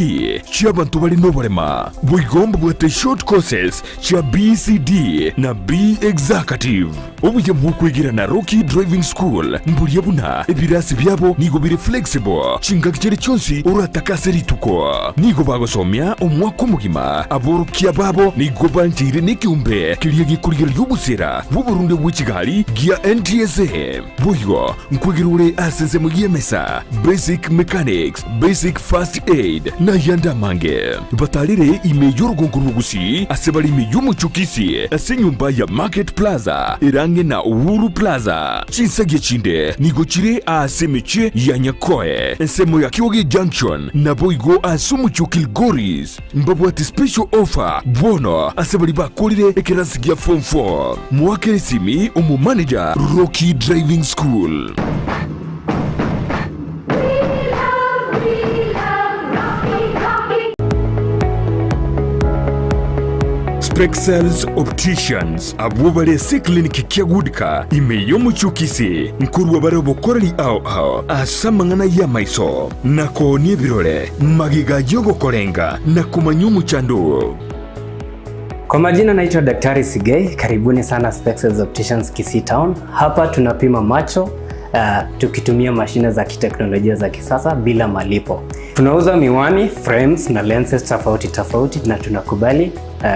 cy'abantu bali n'oburema bwigomba bwate short courses cya BCD na B executive obuye bw'okwegira na Rocky Driving School mbulye buna ebirasi byabo nigo biri flexible chinga kichere cyonsi uratakase rituko nigo bagosomya omwaka omugima aborukia babo nigo banjire n'ikiumbe kiriye gikurigera y'obusera bw'oburundi bw'ekigali gya NTSA buyo nkwegirure asenze mu yemesa basic mechanics basic first aid na yanda mange batalire ime y'orugongo rw'Gusii asebali ime y'omuchukisi ase nyumba ya Market Plaza irange na Uhuru Plaza chinsage chinde nigo chire ase meche ya Nyakoe ensemo ya Kioge Junction na boigo ase omuchukil Goris mbabwate special offer bono asebali bakolire ekirasi gya form 4 mwakere simi omu manager Rocky Driving School. Spexels Opticians abubale se clinic kyagudika imeyo muchukisi nkuru wabare bokorali ao asamangana ya maiso nako ni birole magiga yogo korenga na kumanyumu chandu. Kwa majina naitwa Daktari Sigei, karibuni sana Spexels Opticians Kisii Town. Hapa tunapima macho tukitumia mashine za kiteknolojia za kisasa bila malipo. Tunauza miwani, frames na lenses tofauti na tunakubali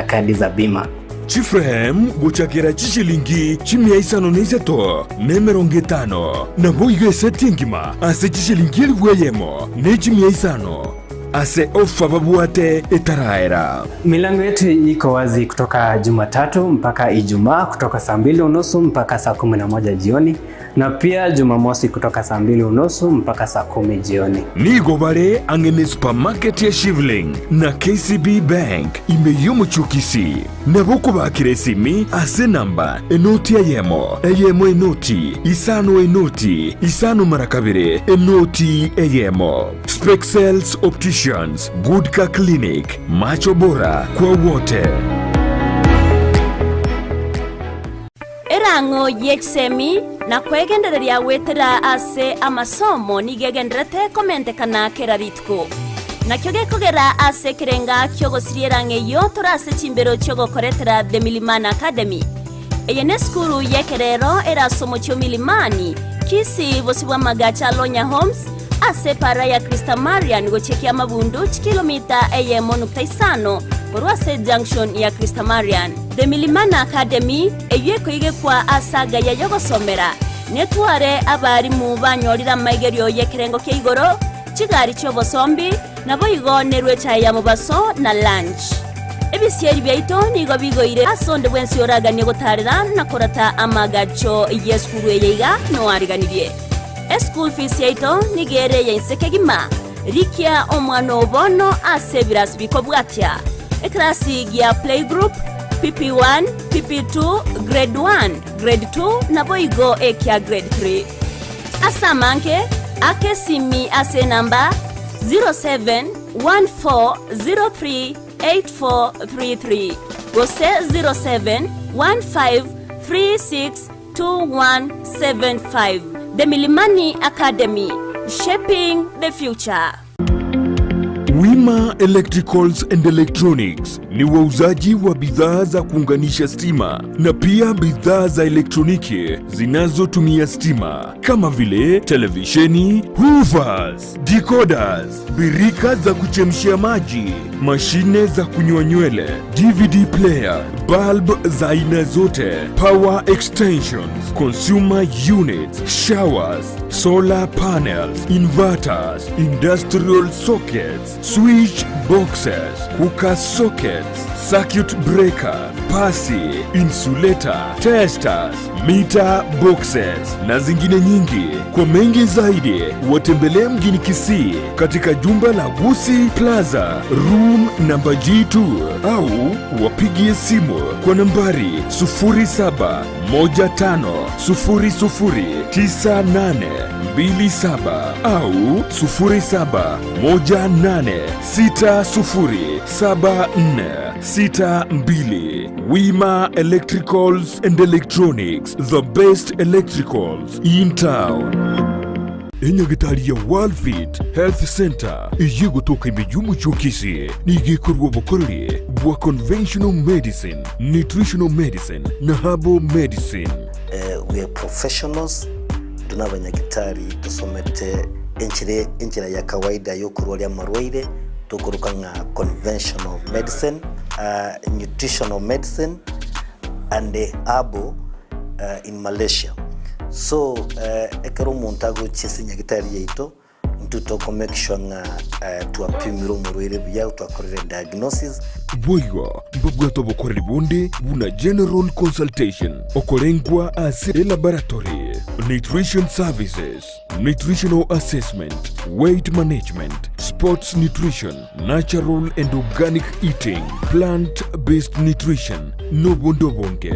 kadi za bima. Chiframe guchakira chishilingi chimia isano neiseto nemeronge tano na boiga setingima ase chishilingi elweyemo ne chimia isano ase ofa babuate etaraera. Milango yetu iko wazi kutoka Jumatatu mpaka Ijumaa kutoka saa 2:30 mpaka saa 11 jioni na pia Jumamosi kutoka saa 2:30 mpaka saa 10 jioni. Nigo bare angene supermarket ya Shivling na KCB Bank imeyomo chukisi na boko bakire simi ase namba enoti eyemo enoti isano marakabire enoti eyemo. Spexels Opticians, Good Car Clinic, macho bora kwa wote. Erango yeksemi na kwegendereria wetera ase amasomo nigegenderete komente kana keraritko nakyo gekogera ase kirenga kyogosirierange yo torase chimbero chogokoretera The Milimani Academy. Eyene skuru yekerero erasomo chyo Milimani Kisii bosibwa magacha Lonya Homes ase para ya Krista Marian gochekia mabundu kilomita eyemo.5 Korwase junction ya Krista Marian. The Milimani Academy eyeko ige kwa asaga ya yogosomera netware abari mu banyorira Amaegerio y'Ekirengo k'igoro chigari cy'obosombi nabo igonerwe cyaya mu baso na lunch. Ebisieri byaito nigo bigoire asonde bwensi yoraganye gotarira nakorata amagacho yeskuru yeiga no ariganirie. School fees yaito nigere yensekegima rikia omwana obono ase birasbiko bwatya eklasi ya playgroup PP1 PP2 grade 1 grade 2 na boigo ekia grade 3 asamanke akesimi ase namba 0714038433 gose 0715362175. The Milimani Academy, shaping the future. Wima Electricals and Electronics ni wauzaji wa bidhaa za kuunganisha stima na pia bidhaa za elektroniki zinazotumia stima kama vile televisheni, hoovers, decoders, birika za kuchemshia maji, mashine za kunyoa nywele, DVD player, bulb za aina zote, power extensions, consumer units, showers, solar panels, inverters, industrial sockets, switch boxes, cooker sockets, circuit breaker, pasi, insulator, testers, meter boxes na zingine nyingi. Kwa mengi zaidi watembelee mjini Kisii katika jumba la Gusii Plaza room namba G2 au wapigie simu kwa nambari 0715009827 au 0718607462. Wima Electricals and Electronics, the best electricals in town. Enyagitari ya Worldfit Health Center iyi gutoka imijumbu chukisi nigikorwa bukorere bwa conventional medicine, nutritional medicine na herbal medicine. We are professionals, tunabanyagitari tusomete enchira ya kawaida yo kurwalia marwaire tukuruka nga conventional medicine, nutritional medicine and herbal in Malaysia. So ekero montago chesinya gitari yaito ntutoko make sure nga tuapimiro murwire bya twakorere diagnosis boigo mbabwato bokorere bonde buna general consultation okorengwa as laboratory, nutrition services, nutritional assessment, weight management, sports nutrition, natural and organic eating, plant-based nutrition no bondo bonge.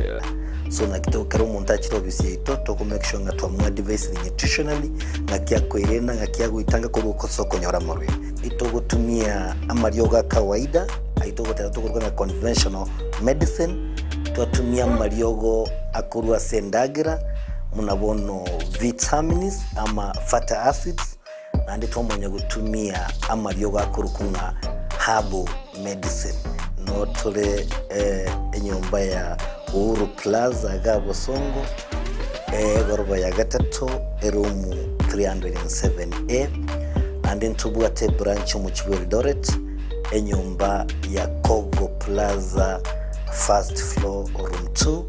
So na kito kero montachiro bisi ito toko make sure nga tuamua device nutritionally na kia kuirena nga kia guitanga kuruko soko nyora morwe ito gutumia amarioga kawaida aito gutera tukuruka na conventional medicine twatumia mariogo akorwa sendagira munabono vitamins ama fatty acids nandi twamanya gutumia amariogo akorukunga herbal medicine no tole enyumba ya Uhuru Plaza Gabosongo goroba ya gatatu erumu 307A nandi ntubwate branch mu Eldoret enyumba ya Kogo Plaza first floor room 2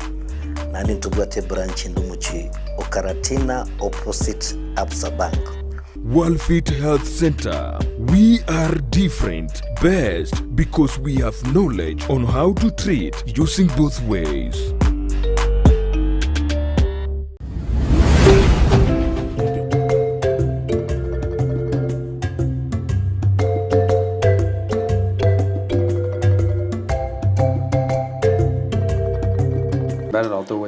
nandi ntubwate branch ndumuchi Okaratina opposite Absa Bank. Worldfit Health Center. We are different, best because we have knowledge on how to treat using both ways.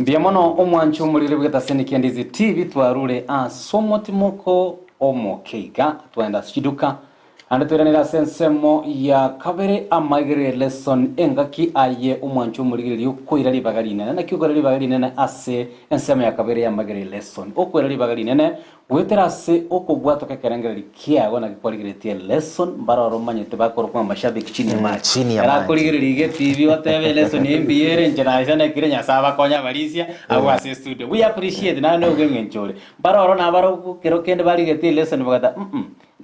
Biamono omwanchu mulire bwetaseniki Ndizi TV twarure asomotimoko omokeiga twenda shiduka ande turanira sensemo ya kabere Amaegerio Y'Elesson engaki aye omwanchu mulire yokoira libagari nene na kyogora libagari nene ase ensemo ya kabere ya Amaegerio Y'Elesson okoira libagari nene weterase okobwato kekerengera kiago na kikorigeretie Y'Elesson bararo manyete bakoro kwa mashabiki chini ya machi ara korigerige TV watebe Y'Elesson imbiere njana na kirenya saba konya balisia au ase studio we appreciate na no gengenchore bararo na baro kero kende barigetie Y'Elesson bagata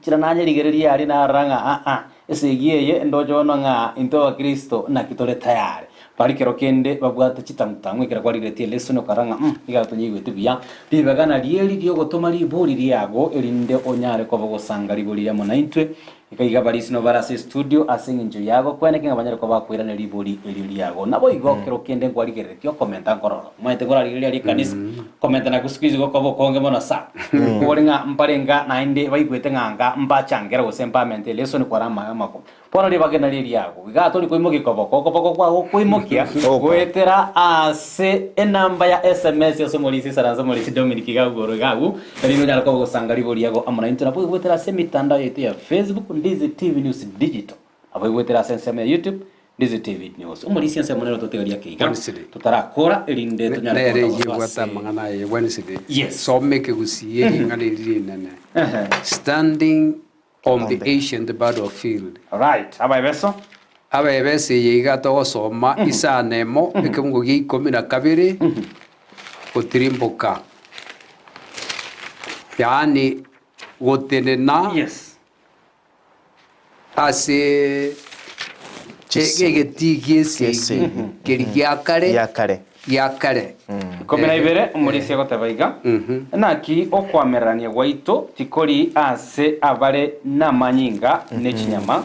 chira nanye rigereria ari na ranga esegiye ndojo no nga into wa Kristo na kitole tayari bari kero kende babwata chitamutangwe kera kwa rigeretie Y'Elesson okaranga igato nyigwe bia bibagana lieli dio gotoma liburi liago elinde onyare kwa bogosanga liburi ya monaintwe ikaiga barisi no barase studio asinga njo yago kwene kinga banyare kwa bakwira ne liburi liago nabo igokero kende kwa rigeretio komenta kororo mwete kora ligereria kanisa komenta na kusikizi go konge mona sa kuolinga mparenga na inde baigwete nganga mbachangera go sempament Y'Elesson kwa rama mako pora libagena liago igato likoimoki koboko kwa koimokia gwetera ase enamba ya SMS ya somolisi saranza molisi Dominic gagoro gagu rino nyara kwa gosanga liburi yago amana internet gwetera ase mitandao yetu ya Facebook Ndizi TV News Digital abo gwetera sensema ya YouTube Ndizi TV News umulisi nsema nero toteoria kiga tutarakora elinde tunyara kwa gwata mangana ye Wednesday so make Gusii ngani nene standing on the ancient battlefield right abayebeso yiga to gosoma isanemo ekemungo gi 12 gutirimbuka yani gotenena ase egetigiesi yakare komera ibere umulisi agotebaiga naki okwamerania gwaito tikori ase abare namanyinga nechinyama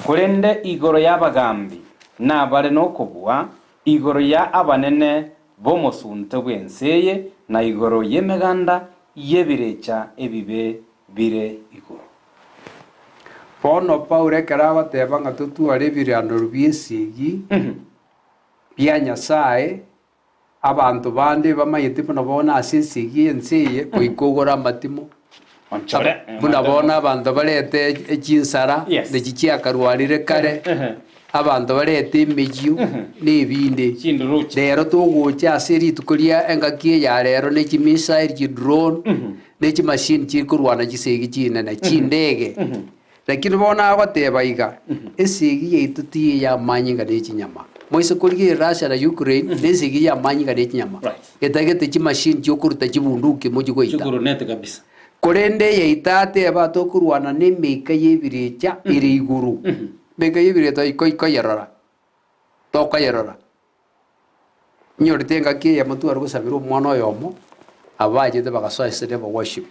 kurende igoro y'abagambi nabare nokobwa igoro ya abanene bomosunte bwenseye na igoro y'emeganda yebirecha ebibe bire igoro Pono Paure karawa tebanga tutuare birano rubiesigi bya Nyasaye abantu bande bamayete bonabona asisigi enseye koikogora amatimo onchore bonabona abantu barete ekinsara nekikia karwarire kare abantu barete imiju nebinde rero tugucha asiri tukuria engakie ya rero nekimisa ki drone neki machine chikurwana kisegi chinene chindege lakini bona abatebaiga esigi yeitutie ya manyinga nechinyama moise kurigi Russia na Ukraine nesigi ya manyinga nechinyama etagete chi machine chokuruta chibunduki mojigoita chukurunete kabisa korende yeitate abatokurwana nemeka yebirecha ire iguru meka yebireta ikoyerora tokayerora nyoritenga ke ya mutu arugusabira umwana oyomo abajete bagasoesere ba worship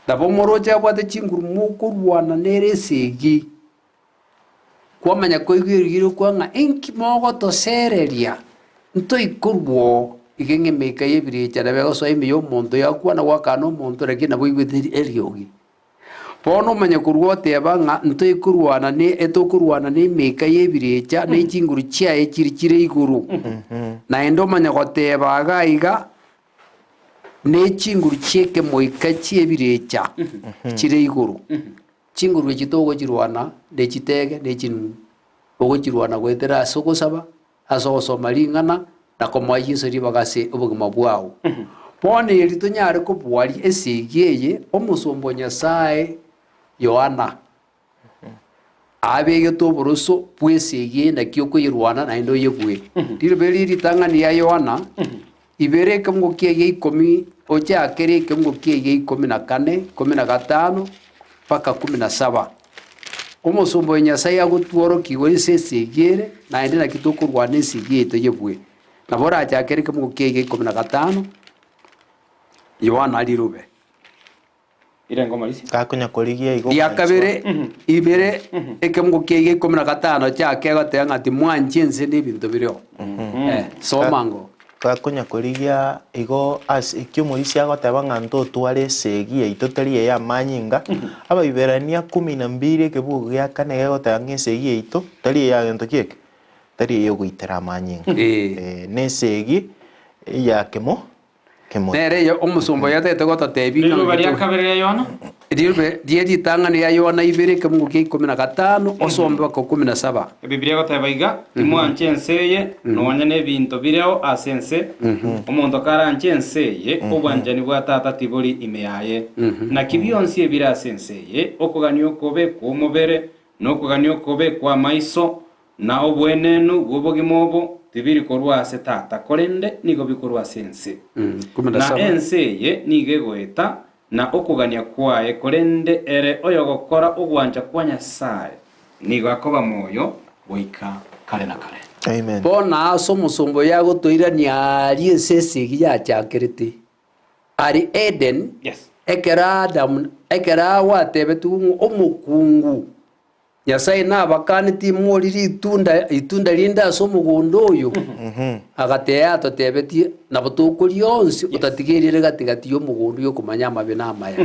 dabo moroja bwate chinguru mukurwana neresegi kwamanya koigirigiro kwanga enki mogo tosereria nto ikurwo igenge meka yebirecha na bego soime yo monto yakwana wakano monto rekina boigwete eriogi pono manya kurwote abanga nto ikurwana ne etokurwana ne meka yebirecha ne chinguru chia ekirikire iguru na endo manya goteba gaiga ne chinguru cheke moika chiebirecha chire iguru chinguru chitogo chirwana de chitege de chinu ogo chirwana gwetera soko saba aso somalingana na komwa Yesu ribagase obugima bwao pone rito nyare ko bwari esegeye omusombo Nyasaye Yohana abege to boroso pwesege na kyoko yirwana na ndo yebwe dirbeli ritangani ya Yohana ibere kamgo kiye 10 ocha akere kamgo kiye 14 15 paka 17 omusombo Nyasaye agutworo kiwe sesegere na ende na kitoko rwana esege to yebwe na bora acha akere kamgo kiye 15 Yohana lirube irengo malisi kakunya korigia igo ya kabere ibere ekemgo kege 15 cyake gotenga ati mwanjense n'ibintu biryo somango kakunya korigia igo as ikyumurisi agoteba nganto tware segi itoteri ya manyinga aba iberania 12 kebugu ya kane gotanga segi ito tari ya gento kieke tari yo guitera manyinga ne segi ya kemo nere yo omusumbo yatete gototebi rero bari akabere ya Yohana dirbe diedi tangani ya Yohana ibere kemugo ke 15 osombe ko 17 Biblia gotebaiga timwancenseye nonyane bintu bireo asense omuntu karancenseye obwanjani bwa tata tibori imeyaye na kibionsi ebira senseye okuganio kobe kumubere nokuganio kobe kwa maiso na obwenenu gobogimobo tibiri korwa ase tata korende nigo bikorwa sense na enseye nige goeta na okugania kwae korende ere oyo gokora ogwanja kwa Nyasaye nigo akoba moyo goika kare na kare amen bona aso musombo yago toirania ari sesegi ya chakerete ari Eden yes ekera Adam ekera watebetu omukungu Nyasaye nabakani timoriri itunda linda so mugondo oyo agateya totebetie na butukuri onsi utatigirire gatigati yo mugondo yo kumanya mabe na maya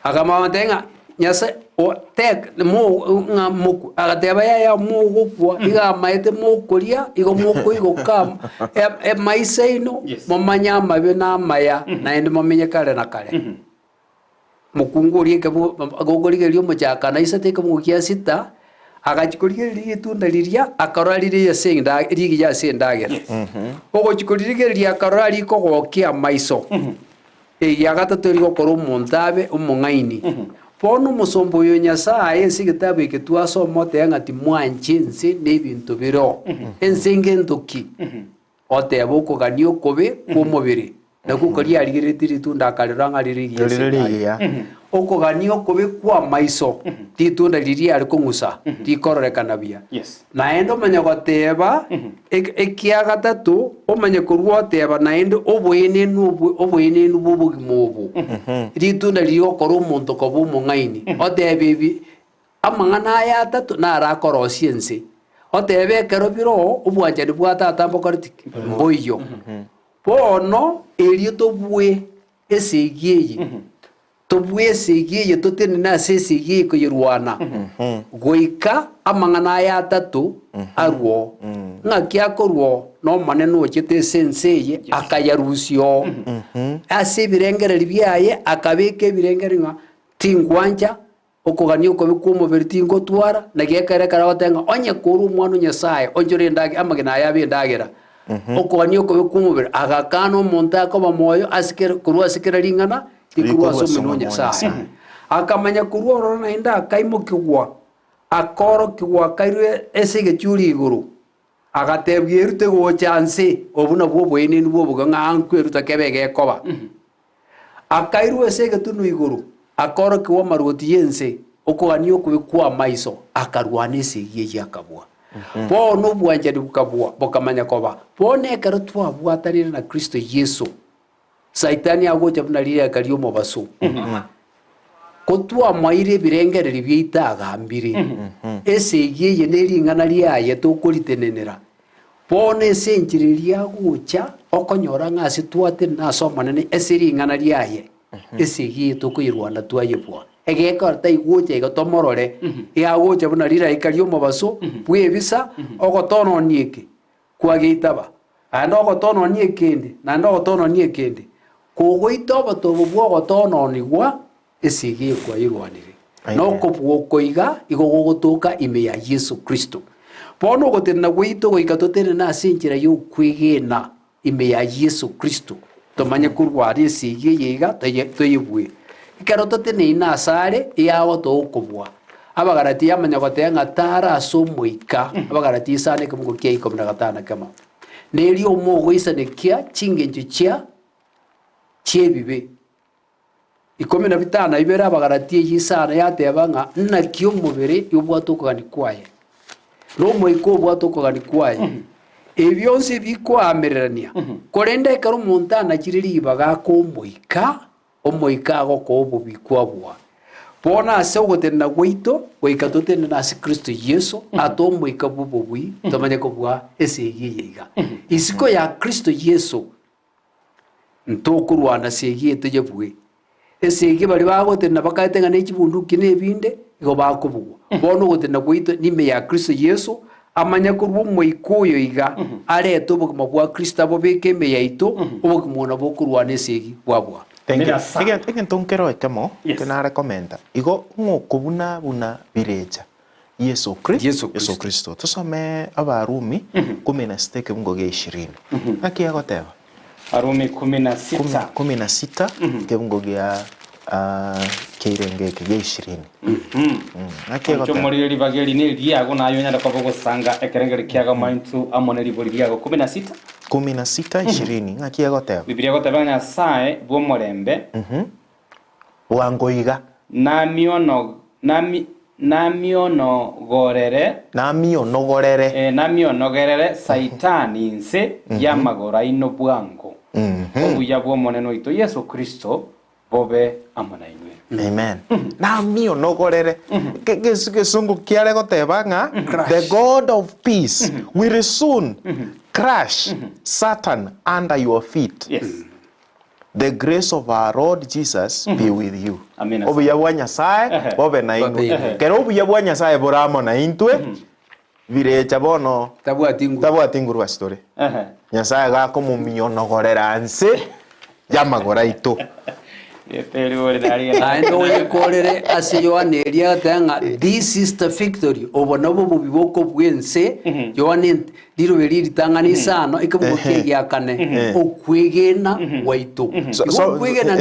agamatenga Nyasaye o tek mo ngamuku agateba ya mugukwa iga maete mukuria igo muku igo kam maiseino momanya mabe na maya na ende momenye kare na kare mukunguri ke agogorigerio muchaka na isate ke mukia sita agachikorigeria itunda liria akararire senda rigi ya senda gera ogochikorigeria akarari ko gokia maiso yagatatu rigo koro montabe umungaini pono musombo yo Nyasaye sigitabe ke twasomo tengati mwanchense nebintu biro ensenge ndoki otebo ko ganio kobe kumubiri nakukoria arigiritiri tunda kaliranga lirigia okoganio kobe kwa maiso titunda liria ari kungusa tikorrekana bia naendo manya goteba ekia gatatu omanya kurwa teba naendo obwene nu bubugimobu titunda lirio koro muntu kobu mungaini otebebi amangana ya tatu na arakoro siense otebe kero biro obwanjani bwa tata mbokoriti mboyo pono erio tobwe esegeye tobwe esegeye totene na esegeye ko yirwana goika amangana ya tatu arwo ngakia korwo no maneno chete senseye akayarusyo ase birengere biaye akabeke birengere nga tingwanja okuganio ko bikumo bertingo twara na gekare karawatenga onye kuru mwana Nyasaye onjore ndage amagina ya bindagera okoganio ko bikumubira agakano montako bamoyo asikere kurwa asikere lingana ikurwa somino Nyasaye akamanya kurwa rona inda kaimo kigwa akoro kigwa kairwe esege churi iguru agatebwirute go chance obuna bwo bwene nubwo buganga ankweruta kebege koba akairwe esege tunu iguru akoro kigwa maruti yense okoganio ko bikwa maiso akarwanese yeye akabwa pono bwanje bukabwa bokamanya koba pone karutwa bwatarira na Kristo Yesu saitani agocha bunalira kaliyo mobaso kotwa maire birengereri byitaga mbire esegeye neringana lyaye tokuritenenera pone senjiriria gocha okonyora ngase twate nasomanene esiringana lyaye esegeye tokuyirwana twayebwa egekorta iguche igotomorore yagocha bunalira ikaliyo mobaso bwebisa ogotono nieke kwagitaba ando ogotono niekende na ndo ogotono niekende kogoito botobo bwogotono nigwa esige kwa yirwanire no kopwo koiga igogotoka ime ya Yesu Kristo bono gotena gwito goikatotene na asenjera yo kwigena ime ya Yesu Kristo tomanye kurwari esigi yiga toyebwe ikarototene ina asare yawo tokobwa abagarati yamanya gotenga tara asomoika abagarati isane kumugo kia ikomna gatana kama neri omogo isane kia chingenje chia chebibe ikome na bitana ibera abagarati yisana yatebanga nakyo mubere yobwatokogani kwaye romo ikobwatokogani kwaye ebyonse bikwamererania korenda ikaro montana kiriri baga omoika agoko bikwabwa bona ase ogotena gwaito goikatotene na ase Kristo Yesu atomoika bubobwi tomanye kobwa esegi yiga isiko ya Kristo Yesu ntokurwana segi etejebwe esegi bali bagotena bakatenga n'ekibunduki n'ebinde igo bakobugwa bona ogotena gwaito nime ya Kristo Yesu amanya kurwo moikoyo iga areto bogima bwa Kristo abo bekeme yaito obogimona bokurwana esegi bwabwa. Again, tonkero ekemo kenara komenta. Igo ngokubuna buna bireja. Yesu Kristo. Tusome Abarumi 16 kebungo ge 20. Aki agoteba. Arumi 16 kebungo ge keirenge ge 20. Aki agoteba. Chomori libageli ni liago na yonya ndako gosanga ekerengere kiaga maintu amone libori liago 16 20 ngaki agoteba. Biblia goteba Nyasaye bwo morembe wangoiga namionogorere saitani nse yamagora ino bwango obuya bwo moneno ito Yesu Kristo bobe amona inwe. Amen. Namionogorere kesungu kiare goteba nga the God of peace will soon crush Satan under your feet. Yes. The grace of our Lord Jesus be with you. Amen. Obuya bwa Nyasaye bobe na inwe. Kero obuya bwa Nyasaye boramo na intwe birecha bono tabwatinguru story. Nyasaye gako mumionogorera nse yamagora ito. This is the victory obonobo bubiboko bwense Yohane diro beri ritangani sano ikabuke yakane okwigena waito okwigena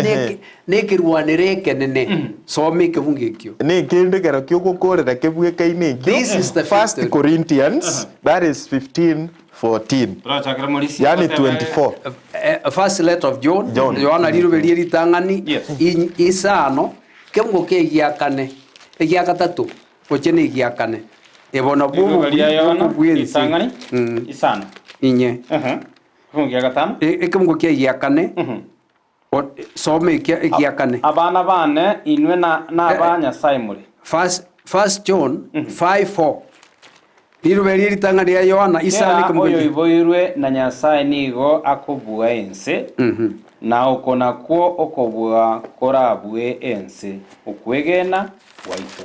nekirwanire kenene some kebungekyo nekende kero kyogokorera kebweka ineki. This is the First Corinthians that is 15:14 yani 24. First letter of John Yohana diro beri ritangani isano kebungoke yakane egiakatatu ochene egiakane ebona bubu isangani isano inye fungia gatano ekemgoke egiakane some egiakane abana bane inwe na abanya Simon. First John 5:4 Niru beri ritangani ya Yohana isani kemgoke oyo iboirwe na Nyasaye nigo akobua ense na ukona kwo okobua korabue ense ukwegena waito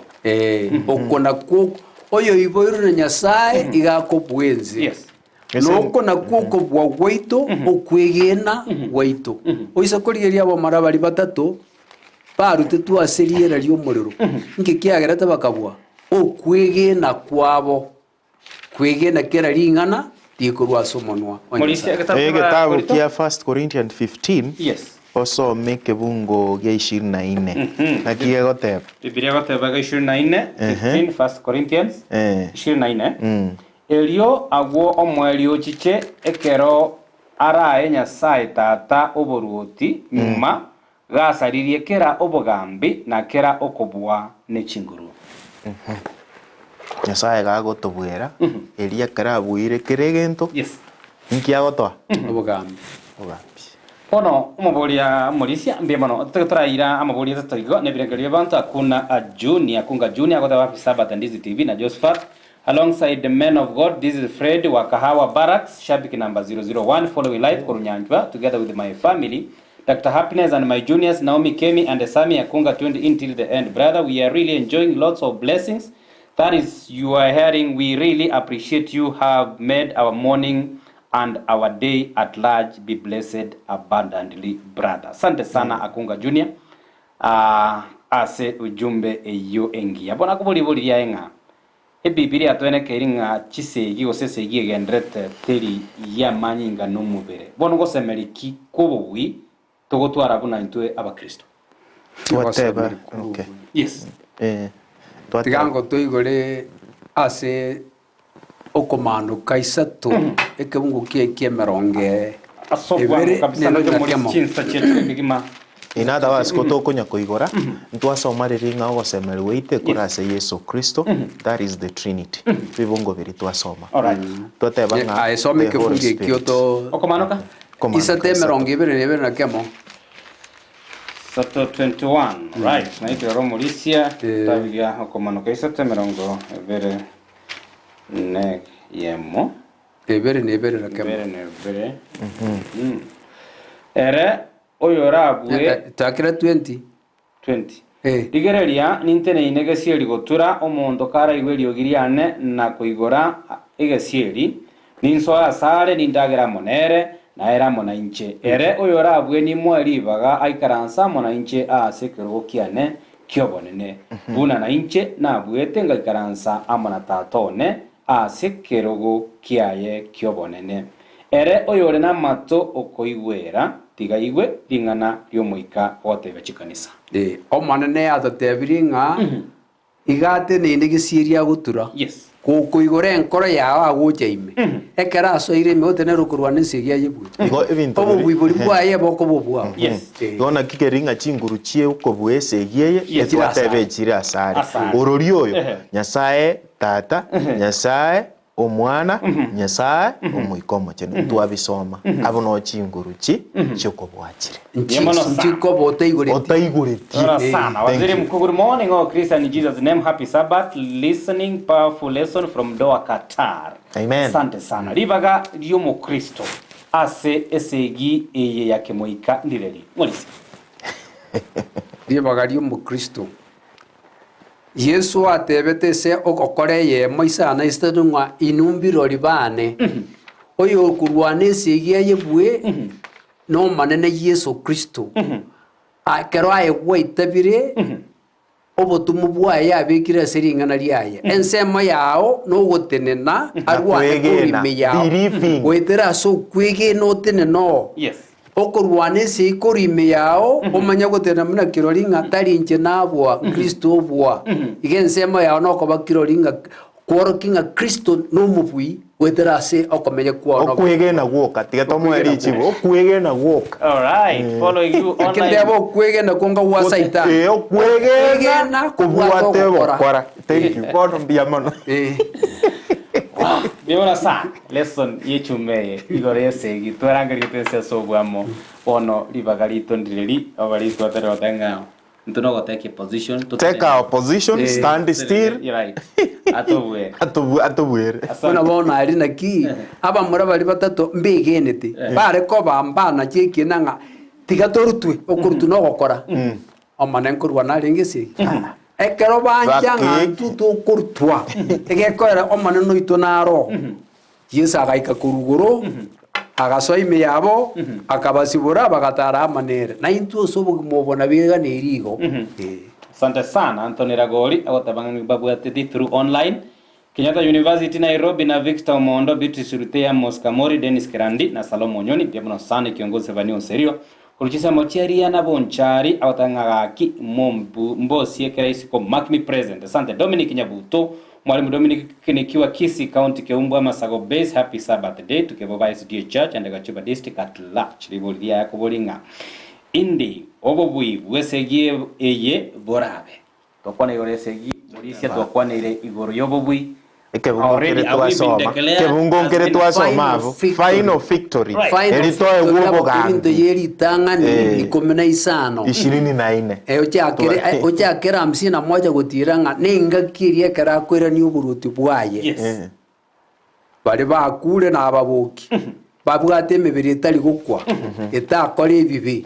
ukona kwo oyo iboiru na Nyasaye igakobua ense. Yes. No ukona kwo okobua waito ukwegena waito oisa korigeria abo marabari batatu barute twaseriera lyo muriro ngikiagera tabakabwa okwegena kwabo kwegena kera ringana dikorwa somonwa gitabu kia 1 Corinthians 15 yes oso meke bungo ge 24 na kia goteba Biblia goteba ge 24 15 1 Corinthians 24 elio agwo omwelio chiche ekero arae Nyasaye tata oboruoti nyuma gasaririe kera obogambi na kera okobwa ne chinguru Nyasaye gagotobwera eria karabuire keregento yes nkia gotwa obogambi ono umubolia mulisia mbemano turaira amabolia tatigo ne birengeria bantu akuna akunga junior agota wapi Sabbath and Ndizi TV na Josephat alongside the men of God. This is Fred wa Kahawa Barracks, Shabiki number 001, following live Korunyanjwa, together with my family, Dr. Happiness and my juniors, Naomi Kemi and Sami Akunga, tuned in till the end. Brother, we are really enjoying lots of blessings. That is, you are hearing, we really appreciate you have made our morning and our day at large be blessed abundantly, brother. Asante sana Akunga Junior. Ase ujumbe eyo engia. Bona kubuli buli ya enga. Biblia atwene keringa chisegi gosesegi egendrete teri ya manyinga n'umubere bono gosemeriki kubugwi tugotwara buna intwe abakristo Whatever. Okay. yes tigango toigore ase okomanuka isatu ekebungu kie meronge asogwa kabisa no muri chinsa chetu bigima In other words, kotokonya koigora ntwasoma riringa ogosemeri weite kurase Yesu Kristo. That is the Trinity. Bibongo biri twasoma. Alright. Twateba nga aesome kefunge kyoto okomanuka isate meronge ibere na kemo Sato 21 right na ito romulisia tabiga okomanuka isate merongo ebere ne yemo ebere na kemo ebere ere oyora abue takira 20 digereria nintene inegesieri gotura omondo kara igweri ogiriane na koigora egesieri ninsoa sare nindagera monere na era mona inche ere oyora abue ni mweri baga aikaransa mona inche a sekero kiane kyobonene buna na inche na abuete ngaikaransa amona tatone a sekero kiaye kyobonene ere oyore na mato okoigwera tiga igwe ringana ryomoika otebe chikanisa omanene atatebiringa igate ninde gisiria gutura yes kuigore enkoro yawa agujaime ekera asoire meotene rukurwa nisigia yibu igo ebintu obo bwiburi bwaye boko bobwa yes yona kikeringa chinguru chie uko bwese giye etwatebe chira asare orori oyo nyasaye tata nyasaye omwana nyasaye omuikomo chene twabisoma abo no chinguru chi choko bwachire chiko otaigureti sana waziri mkuu good morning all Christian in Jesus name happy Sabbath listening powerful lesson from Doha Qatar amen asante sana ribaga ryomo Kristo ase esegi eye yake moika ndireri molisi ribaga ryomo Kristo Yesu atebete se okokore ye moisana istadunga inumbiro libane oyo kurwane sigia yebwe no manene Yesu Kristo akero aye weitabire obotumu bwaye abikira seringana liaye ensema yao no gotenena arwane kurime yao wetera so kwege no teneno yes okorwane se ikorime yao omanya gotena muna kiroringa tarinche nabwa Kristo obwa igensema yao no koba kiroringa kworokinga Kristo no mubui wetera se okomenya kworo okwege na gwoka tiga tomweri chibo okwege na gwoka all right following you online kindebo kwege na konga wasaita okwege na kubwate bokora thank you god mbiamono Biona sana lesson yechumeye igore segi twarangari tese sogwamo ono libagarito ndireli abarito aterotenga ntuno goteke position take our position stand still right atobwere bona bona ari naki aba mura bari batato mbigenete bare ko bambana chekinanga tigatorutwe okurutu no gokora omanenko rwana ringisi ekero banjanga tutu kurtwa egekora omane no ito naro Yesu agaika kurugoro agasoime yabo akabasibura bagatara amanere na into sobo mobona biga nerigo asante sana Anthony Ragori agotabanga babu ateti through online Kenyatta University Nairobi na Victor Mondo Beatrice Rutea Moskamori Dennis Kirandi na Salomo Nyoni pia mna sana kiongozi Vanio Serio kuruchisa mochiaria na bonchari awatangaki mombu mbosi ekeraisi ko mark me present asante Dominic Nyabuto mwalimu Dominic nikiwa Kisii County Keumbwa Masago Base happy Sabbath day tukebova SDA Church and Gachuba district at large libolia yakobolinga indi obobwi bwesegie eye borabe tokwana yoresegi morisia tokwana ile igoro yobobwi kebungongere twasoma final victory eritoe gubo gando yeri tangani ikomena isano 24 ochakera 51 gotiranga nenga kirie kara kwera ni uburuti bwaye bari bakure na ababoki babwate mebiri etari gukwa etakore bibi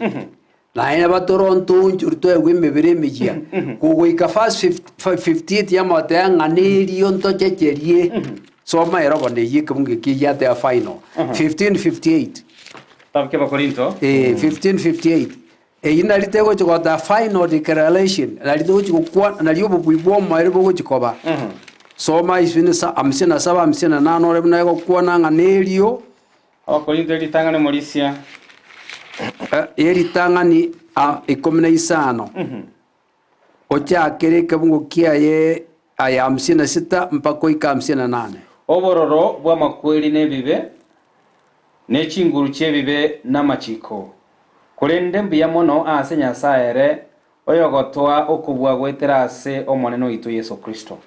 na ina batoronto njurto egwemebere mejia kugoika fast 58 ya matanga neriyo ntochecherie soma era bone yikabunge kiyate ya final 1558 tabke bakorinto 1558 ina litego chikota final declaration na litego chikwa na liyo bubwo mare bwo chikoba soma isini sa 57 58 ore buna go kuona nganerio Abakorinto eritang'ani morisia eritang'ani 15 ochakere kebungo kiaye aya 56 mpaka 58 obororo bw'amakweri n'ebibe n'ekinguru ky'ebibe n'amachiko kurende mbuya mono ase Nyasaye ere oyogotwa okubwa gwetera ase omonene oito Yesu Kristo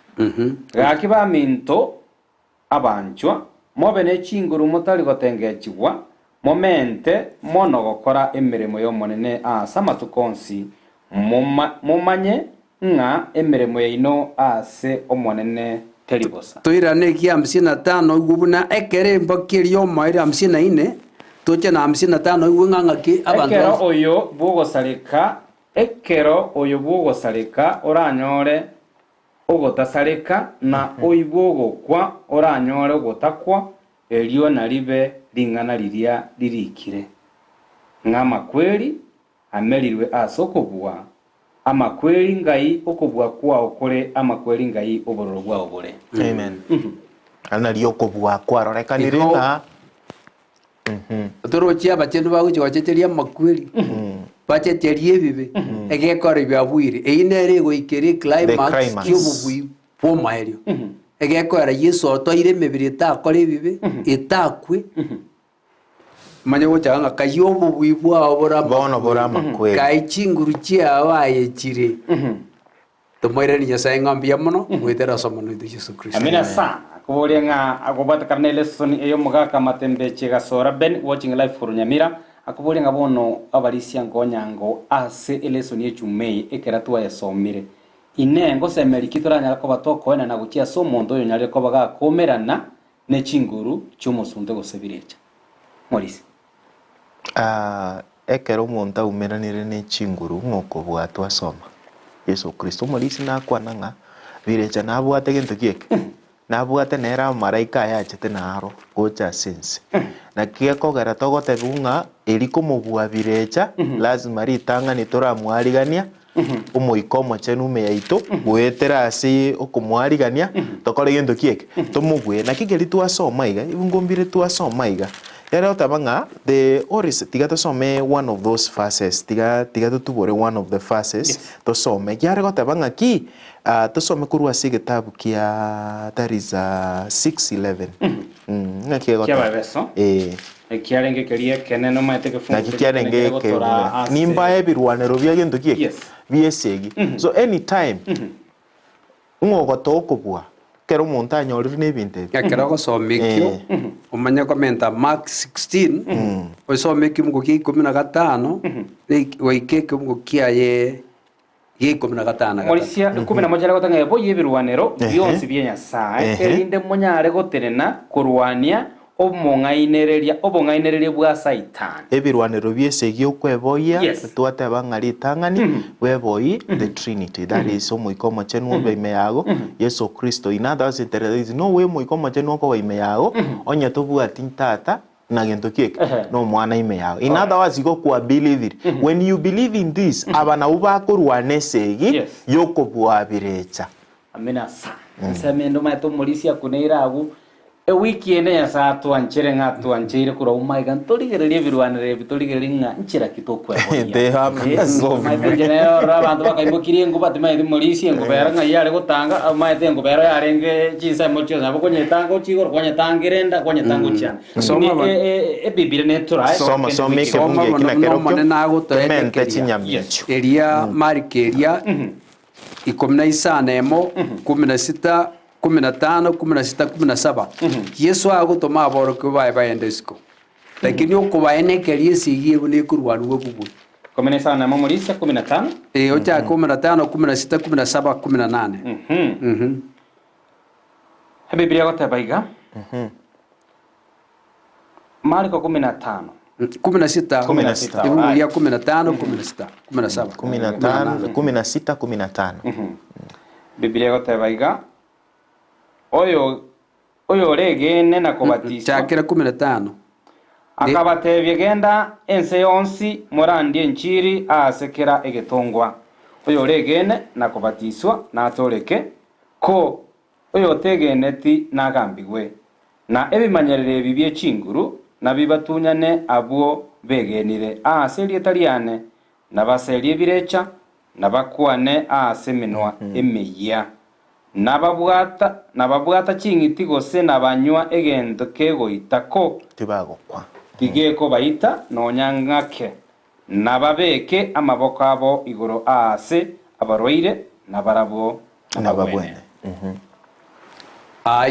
gaki baminto abanchwa mobe n'ekinguru motari gotengechigwa momente mono gokora emirimo y'omonene ase amatuko onsi mumanye ng'a emirimo yaino ase omonene teribosa toirane ki 55 igubuna ekere mbakiri omaire 54 toche na 55 igunganga ki abantu ekero oyo bwogosareka oranyore ogotasareka na oibwogokwa oranyore ogotakwa elio na ribe ringana riria ririkire ng'amakweri amerirwe ase okobua amakweri ngai okobua kwao kore amakweri ngai obororo bwao bore amen ana rio okobua kwarorekanire ng'a torochia bachenu baguchigochecheria amakweri bachecherie bibe egekora byabwire einere goikere climax kyobubui bwomaerio egekora Yesu otoire mebiri etakore bibe etakwe manya gochanga kayobubui bwao bora amakweri kai chinguru chiao ayechire tomoire ni Nyasaye ngambia mono gwetera somo no Yesu Kristo amina sana kuboria ng'a agobata karne lesson eyo mugaka matembe chigasora ben watching live for Nyamira akuboria ng'a bono abarisia ngonyango ase lesson yechumei ekera twa yasomire inengo semerikitira nyara ko batokoena na gukia so mondo yo nyare ko baga komerana ne chinguru cyumusunde gosebirecha morisi ekero monta umeranire ne chinguru ngoko bwatwa soma Yesu Kristo morisi na kwananga birecha na bwate gento kieke na bwate nera maraika yachete naro gocha sense na kiekogera togote bunga eriko mobua birecha lazima ritanga nitora mwarigania omoikomo chenume yaito gwetera ase okomwarigania tokore gento kieke tomugwe na kigeri twasoma iga ibungombire twasoma iga yara tabanga the oris tiga tosome one of those verses tiga tutubore one of the verses tosome yara gotabanga ki tosome kurwa se gitabu kia that is 6:11 ngakiego ekiarenge kerie keneno maite ke fungu nakiarenge ke nimba ebirwanero bya gento kieke biesegi so anytime ngogotokobwa kero monta anyorire nebinte yakera gosomekio umanya komenta Mark 16 osomekio mugo ki 15 weikeke mugo kiaye ye 15 morisia 11 gotanga bo yebirwanero byonsi bya Nyasaye erinde munyare goterena kurwania obongainereria bwa Satan ebirwanero byesegi okweboya twateba ngari tangani weboyi the Trinity that is omoikomo chenu beime yago Yesu Kristo in others there is no way moikomo chenu ko beime yago onya tobua tintata na gento kieke no mwana ime yago in other words go kwa believe it when you believe in this abana uba kurwanesegi yokobua birecha amena sa nsemendo maito morisia kuneiragu wiki ene ya saa tuanchere ng'a tuanchere kura umaiga ntorigererie birwanire bitorigererie ng'a nchira kitokwe they have so maite nero abantu bakaimukirie ngo batimaite morisi ngo bera ng'a yare gotanga maite ngo bera yarenge chinsa mocho sabo konyetanga uchigor konyetangirenda konyetanga uchana soma bibire ne turai soma meke bunge kina kero manena gotoete chinyambicho eria marikeria 15 16 15 16 17 Yesu agutoma aboro ko baende siko lakini okubaene kerie sigie bune kurwaruo bubu komene sana momorisa 15 ocha 15 16 17 18 Biblia gotabaiga Marko 15 16 Ibu ya 15 16 17 15 16 Biblia gotabaiga oyo regene na kubatiswa chakira 15 akabatebye genda ense yonsi morandie nchiri asekera egetongwa oyo regene na kubatiswa na toreke ko oyo tegeneti nagambigwe na ebimanyerere ebi by'echinguru nabibatunyane abwo begenire ase erieta riane nabaserie ebirecha nabakwane ase eminwa emeya nababwata ching'iti gose nabanywa egento kegoitako tibagokwa tigeko baita nonyang'ake nababeke amaboko abo igoro ase abarwaire nabarabo nababwene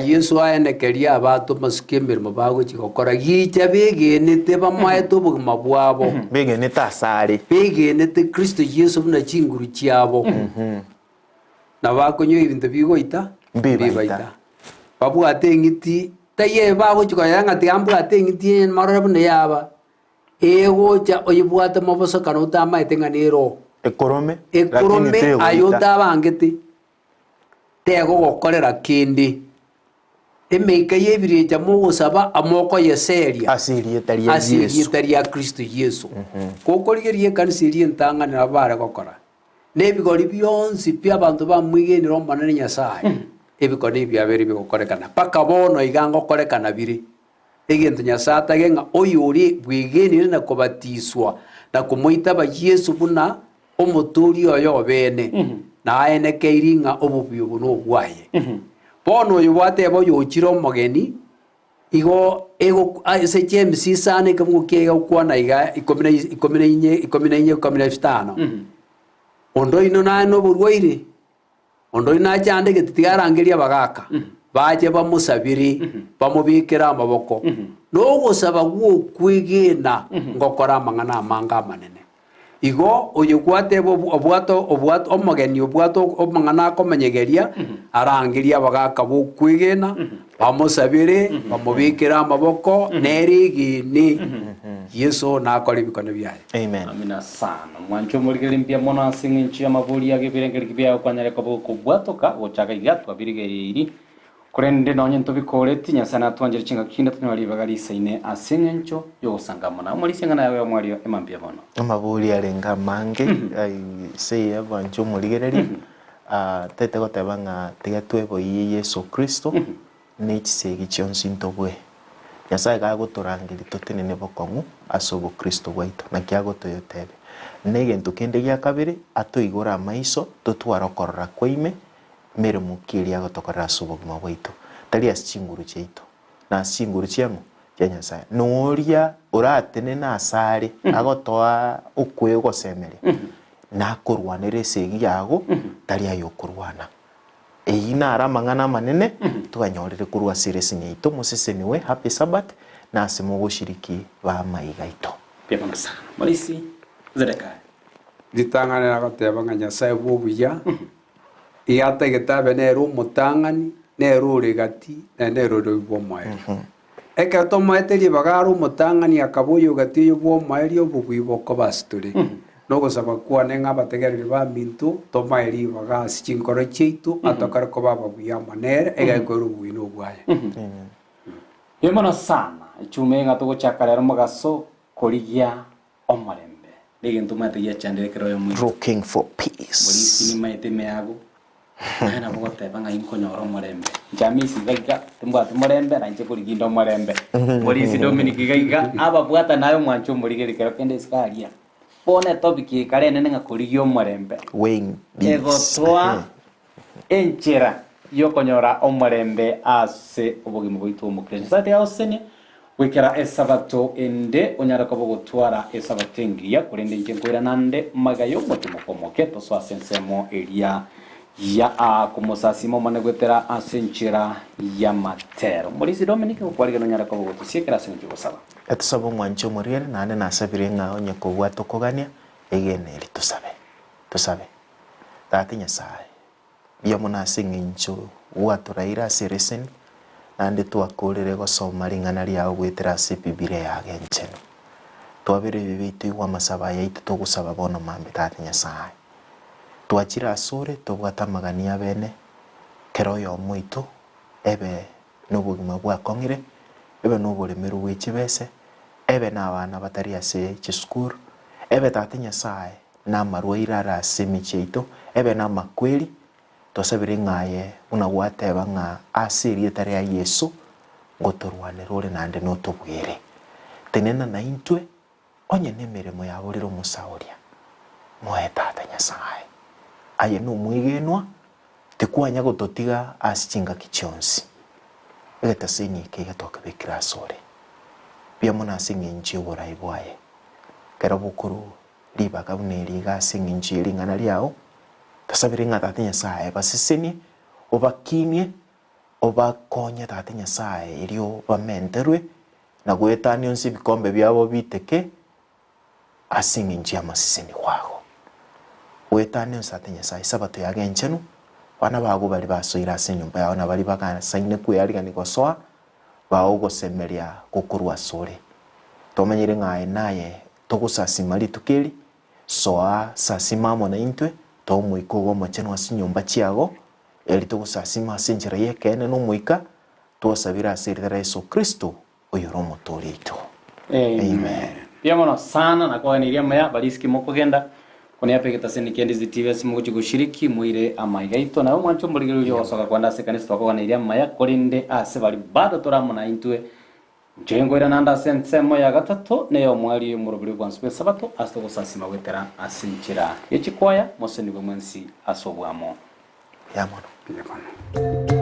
Yesu aenekeria abato masike emirimo bagochigokora gicha begenete bamaete obogima bwabo begenete asare begenete Kristo Yesu buna chinguru chiabo nabakonywa ebinto bigoita bibaita babwate eng'iti taye bagochikoya ng'ati ambwate eng'iti marore buna yaba egocha oyibwate mabosokano otamaete ng'anero ekorome ayo otabangete tegogokorera kindi emeika yebirecha mogosaba amoko yeseria asirieta ria Kristo Yesu kokorigeria ekanisa eria entang'anira bare gokora nebigori bionsi bia abanto bamwigenera omonene Nyasaye ebikori biabere bigokorekana paka bono iga ngokorekana bire egento Nyasaye atage ng'a oyo ori bwigenire na kobatiswa na komoita ba Yesu buna omoturi oyo obene naenekeiri ng'a obobuya obo nobwaye bono oyo bwateba oyo ochire omogeni igo ase chemisi sana ikamukiega okwana iga 15 ondo ino naye noborwaire ondo ino achandegete tigarangeria bagaka bache bamusabire bamubikera amaboko nogosaba gwokwegena ngokora amang'ana amanga amanene igo oyo gwateba obwato omogeni obwato amang'ana akomenyegeria arangeria abagaka bokwegena bamusabire bamubikera amaboko nerigini Yesu nakora ebikono byaye amen amina sana mwancho murigeri mpia mono asingi nchi amaburi agibirengeri kibya kwanyare ko kubwatoka gochaga igatwa birigeri kurende nonye ntubikoreti nyasana twangire chinga kinda tunali bagarisa ine asingi ncho yosangamana muri singana yawe mwario emampia mono amaburi arenga mange ai sei abancho murigereri tete goteba ng'a tigatwebo Yesu Kristo n'ekisegi kyonsi ntobwe Nyasaye gagoturangiri tutinene bokong'u ase obokristo bwaitu naki agotoyotebe negento kende gia kabiri atoigora amaiso totwarokorora kwaime emeremo kiria agotokorera ase obogima bwaitu tari ase chinguru chiaitu na ase chinguru chiang'u chia Nyasaye noria oratenena asare agotoa okwegosemeria nakorwanera esegi yago tari ayo okorwana eyi nara amang'ana amanene twanyorire korwa series nyaito museseniwe happy Sabbath na ase mogoshiriki ba maigaito pia sana malisi zereka ditang'anera goteba ng'a Nyasaye bobuya iategetabe nero omotang'ani nero oregati na nero ore bwomoeri eketo omoeterie bagara omotang'ani akaboyo gati oyo bwomoeri obobui bokobasitore nogosaba kwane ng'a abategereri ba minto tomaeri bagasi chinkoro chiaitu atokare koba babuya amanere egekora obui nobwaye yemana sana ichume ng'a togochaka rero mogaso korigia omorembe negento mategia chandire kero yo mwi looking for muri peace sinima eteme yago na bogoteba ng'a inkonyora omorembe jamisi gaiga timbwate morembe na inche koriginda omorembe muri si Dominic gaiga ababwata nayo mwancho muri gerikero kende skaria pone topic kare nene ng'a korigia omorembe weighing egotwa enchera yokonyora omorembe ase obogimo bwaitu omukristo sate yaosene gwikera esabato ende onyara kobo gotwara esabato engiya kurende inche nkwira nande magayo motimo komoke toswase ensemo eria ya kumosasimo mane gwetera asenchera ya matero muri Dominic kwariga nonyara kobo gotusiekera senjo gosaba etusaba omwancho omoriere nande nasabire ng'a onye kobwata okogania egeneri tusabe tata Nyasaye biomono ase eng'encho gwaturaire ase ereseni nande twakorire gosoma ring'ana riao gwetera ase Bibilia yaga encheno twabere ebi bitu igwa amasaba yaitu togosaba bono mambe tata Nyasaye twachire asore tobwata amagania bene kero oyo omoito ebe nobogima bwakong'ire ebe noboremero bwa echibese ebe n'abana batari ase chisukuru ebe tata Nyasaye n'amarwaire ara ase emichi yaito ebe n'amakweri twasabire ng'aye buna gwateba ng'a ase erieta ria Yesu ngotorwanera ore nande notobwire tenena na intwe onye nemeremo yaborire omusaoria moe tata Nyasaye aye nomwigenwa tekwanya gototiga ase chingaki chionsi egetaseni eke igatwakabekera asore biamona ase eng'encho oborai bwaye kera bokoro ribaga buna eriga ase eng'encho ering'ana riao tasabire ng'a tata Nyasaye basesenie obakinie obakonye tata Nyasaye erio bamenterwe na gwetania onse ebikombe biabo biteke ase eng'encho ya amaseseni gwago gwetania onse tata Nyasaye sabato yagenchenu bana bago bari basoire ase enyomba yao na bari bagasaine kweyarigani gosoa bagogosemeria gokorwa asore tomanyire ng'aye naye togosasima ritukeri soa sasima amo na intwe tomoika ogo omochenu ase enyomba chiago eri togosasima ase enchera ya ekene na omoika twasabire ase eritera Yesu Kristo oyo ore omotori aito. Amen. Biamono sana na kwaniria maya bariski mokogenda kone yape getaseni Ndizi TV simuguchi gushiriki muire Amaegerio na mwancho murigerio gosoka kwanda ase kanisa twakoganiria maya korinde ase bari bado toramona intwe njengo ira nanda sensemo ya gatatu neyo mwari murubiri gwa nspe sabato asto gosasima gwetera ase enchera echikwaya mose nibwe mwensi asobwamo Yamono. Biamono.